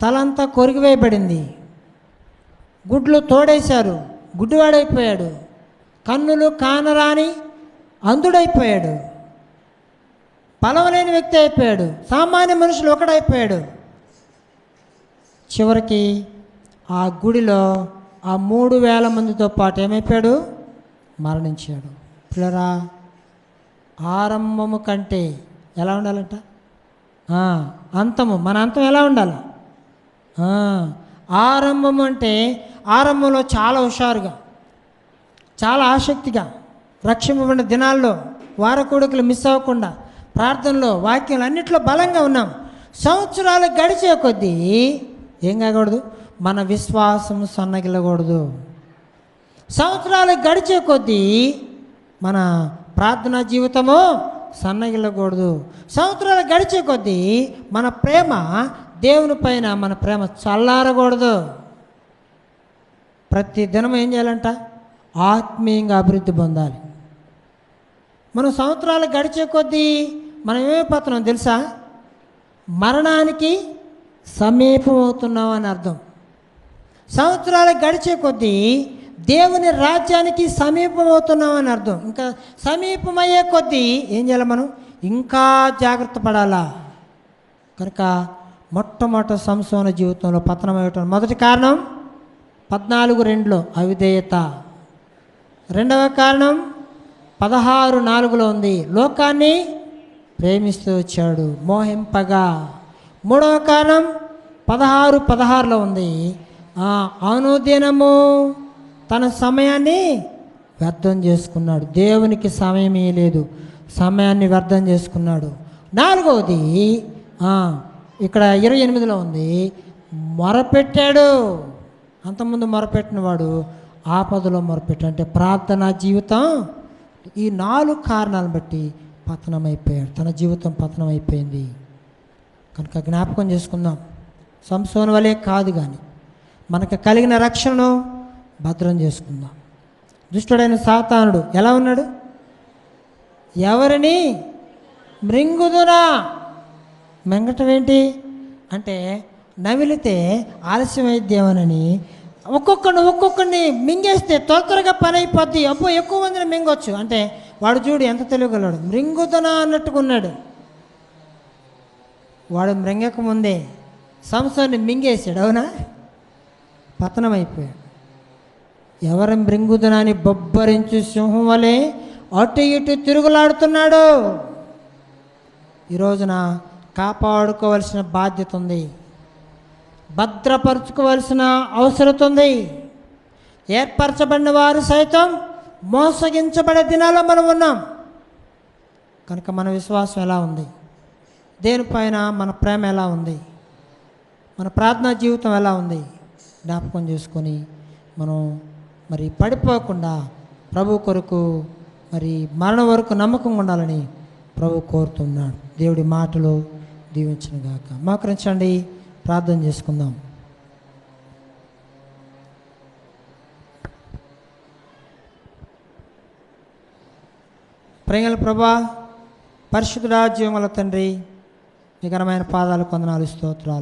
తలంతా కొరిగివేయబడింది. గుడ్లు తోడేశారు. గుడ్డివాడైపోయాడు. కన్నులు కానరాని అంధుడైపోయాడు. బలవలేని వ్యక్తి అయిపోయాడు. సామాన్య మనుషులు ఒకడైపోయాడు. చివరికి ఆ గుడిలో ఆ 3000 మందితో పాటు ఏమైపోయాడు? మరణించాడు. పిల్లరా, ఆరంభము కంటే ఎలా ఉండాలంట? అంతము. మన అంతం ఎలా ఉండాలి? ఆరంభము అంటే ఆరంభంలో చాలా హుషారుగా, చాలా ఆసక్తిగా, రక్షింపబడిన దినాల్లో వారకూడికలు మిస్ అవ్వకుండా, ప్రార్థనలో, వాక్యంలో అన్నింటిలో బలంగా ఉన్నాం. సంవత్సరాలు గడిచే కొద్దీ ఏం కాకూడదు? మన విశ్వాసం సన్నగిల్లకూడదు. సంవత్సరాలు గడిచే కొద్దీ మన ప్రార్థనా జీవితము సన్నగిల్లకూడదు. సంవత్సరాలు గడిచే కొద్దీ మన ప్రేమ దేవుని పైన, మన ప్రేమ చల్లారకూడదు. ప్రతి దినం ఏం చేయాలంట? ఆత్మీయంగా అభివృద్ధి పొందాలి. మనం సంవత్సరాలు గడిచే కొద్దీ మనం ఏమైపోతున్నాం తెలుసా? మరణానికి సమీపం అవుతున్నాం అని అర్థం. సంవత్సరాలు గడిచే కొద్దీ దేవుని రాజ్యానికి సమీపం అవుతున్నాం అని అర్థం. ఇంకా సమీపమయ్యే కొద్దీ ఏం చేయాలి? మనం ఇంకా జాగ్రత్త పడాలా. కనుక మొట్టమొదటి సంసోను జీవితంలో పతనమయ్యటం మొదటి కారణం 14:2 అవిధేయత. రెండవ కారణం 16:4 ఉంది, లోకాన్ని ప్రేమిస్తూ వచ్చాడు, మోహింపగా. మూడవ కారణం 16:16 ఉంది, అనుదినము తన సమయాన్ని వ్యర్థం చేసుకున్నాడు. దేవునికి సమయం ఇవ్వలేదు, సమయాన్ని వ్యర్థం చేసుకున్నాడు. నాలుగవది ఇక్కడ 28లో ఉంది, మొరపెట్టాడు. అంతకుముందు మొరపెట్టిన వాడు ఆపదలో మొరపెట్టాడు. అంటే ప్రార్థనా జీవితం ఈ 4 కారణాలను బట్టి పతనమైపోయాడు. తన జీవితం పతనమైపోయింది. కనుక జ్ఞాపకం చేసుకుందాం, సంసోను వలె కాదు కానీ మనకు కలిగిన రక్షణను భద్రం చేసుకుందాం. దుష్టుడైన సాతానుడు ఎలా ఉన్నాడు? ఎవరిని మృంగుదునా? మింగటం ఏంటి అంటే నవిలితే ఆలస్యమైద్దేమోనని ఒక్కొక్కడిని మింగేస్తే త్వరగా పని అయిపోద్ది, అబ్బో ఎక్కువ మందిని మింగొచ్చు అంటే వాడు చూడు ఎంత తెలియగలడు, మృంగుదునా అన్నట్టుగా ఉన్నాడు. వాడు మృంగక ముందే సంసోన్ని మింగేశాడు. అవునా? పతనమైపోయాడు. ఎవరి మృంగుదునా అని బొబ్బరించు సింహం వలె అటు ఇటు తిరుగులాడుతున్నాడు. ఈరోజున కాపాడుకోవలసిన బాధ్యత ఉంది, భద్రపరుచుకోవలసిన అవసరం ఉంది. ఏర్పరచబడిన వారు సైతం మోసగించబడే దినాల్లో మనం ఉన్నాం. కనుక మన విశ్వాసం ఎలా ఉంది? దేనిపైన మన ప్రేమ ఎలా ఉంది? మన ప్రార్థనా జీవితం ఎలా ఉంది? జ్ఞాపకం చేసుకొని మనం మరి పడిపోకుండా ప్రభు కొరకు మరి మరణం వరకు నమ్మకంగా ఉండాలని ప్రభు కోరుతున్నాడు. దేవుడి మాటలు దీవించును గాక. మోకరించండి, ప్రార్థన చేసుకుందాం. ప్రేమల ప్రభా, పరిశుద్ధుడా, జీవముల తండ్రి, మీ ఘనమైన పాదాలకు వందనాలు, స్తోత్రాలు.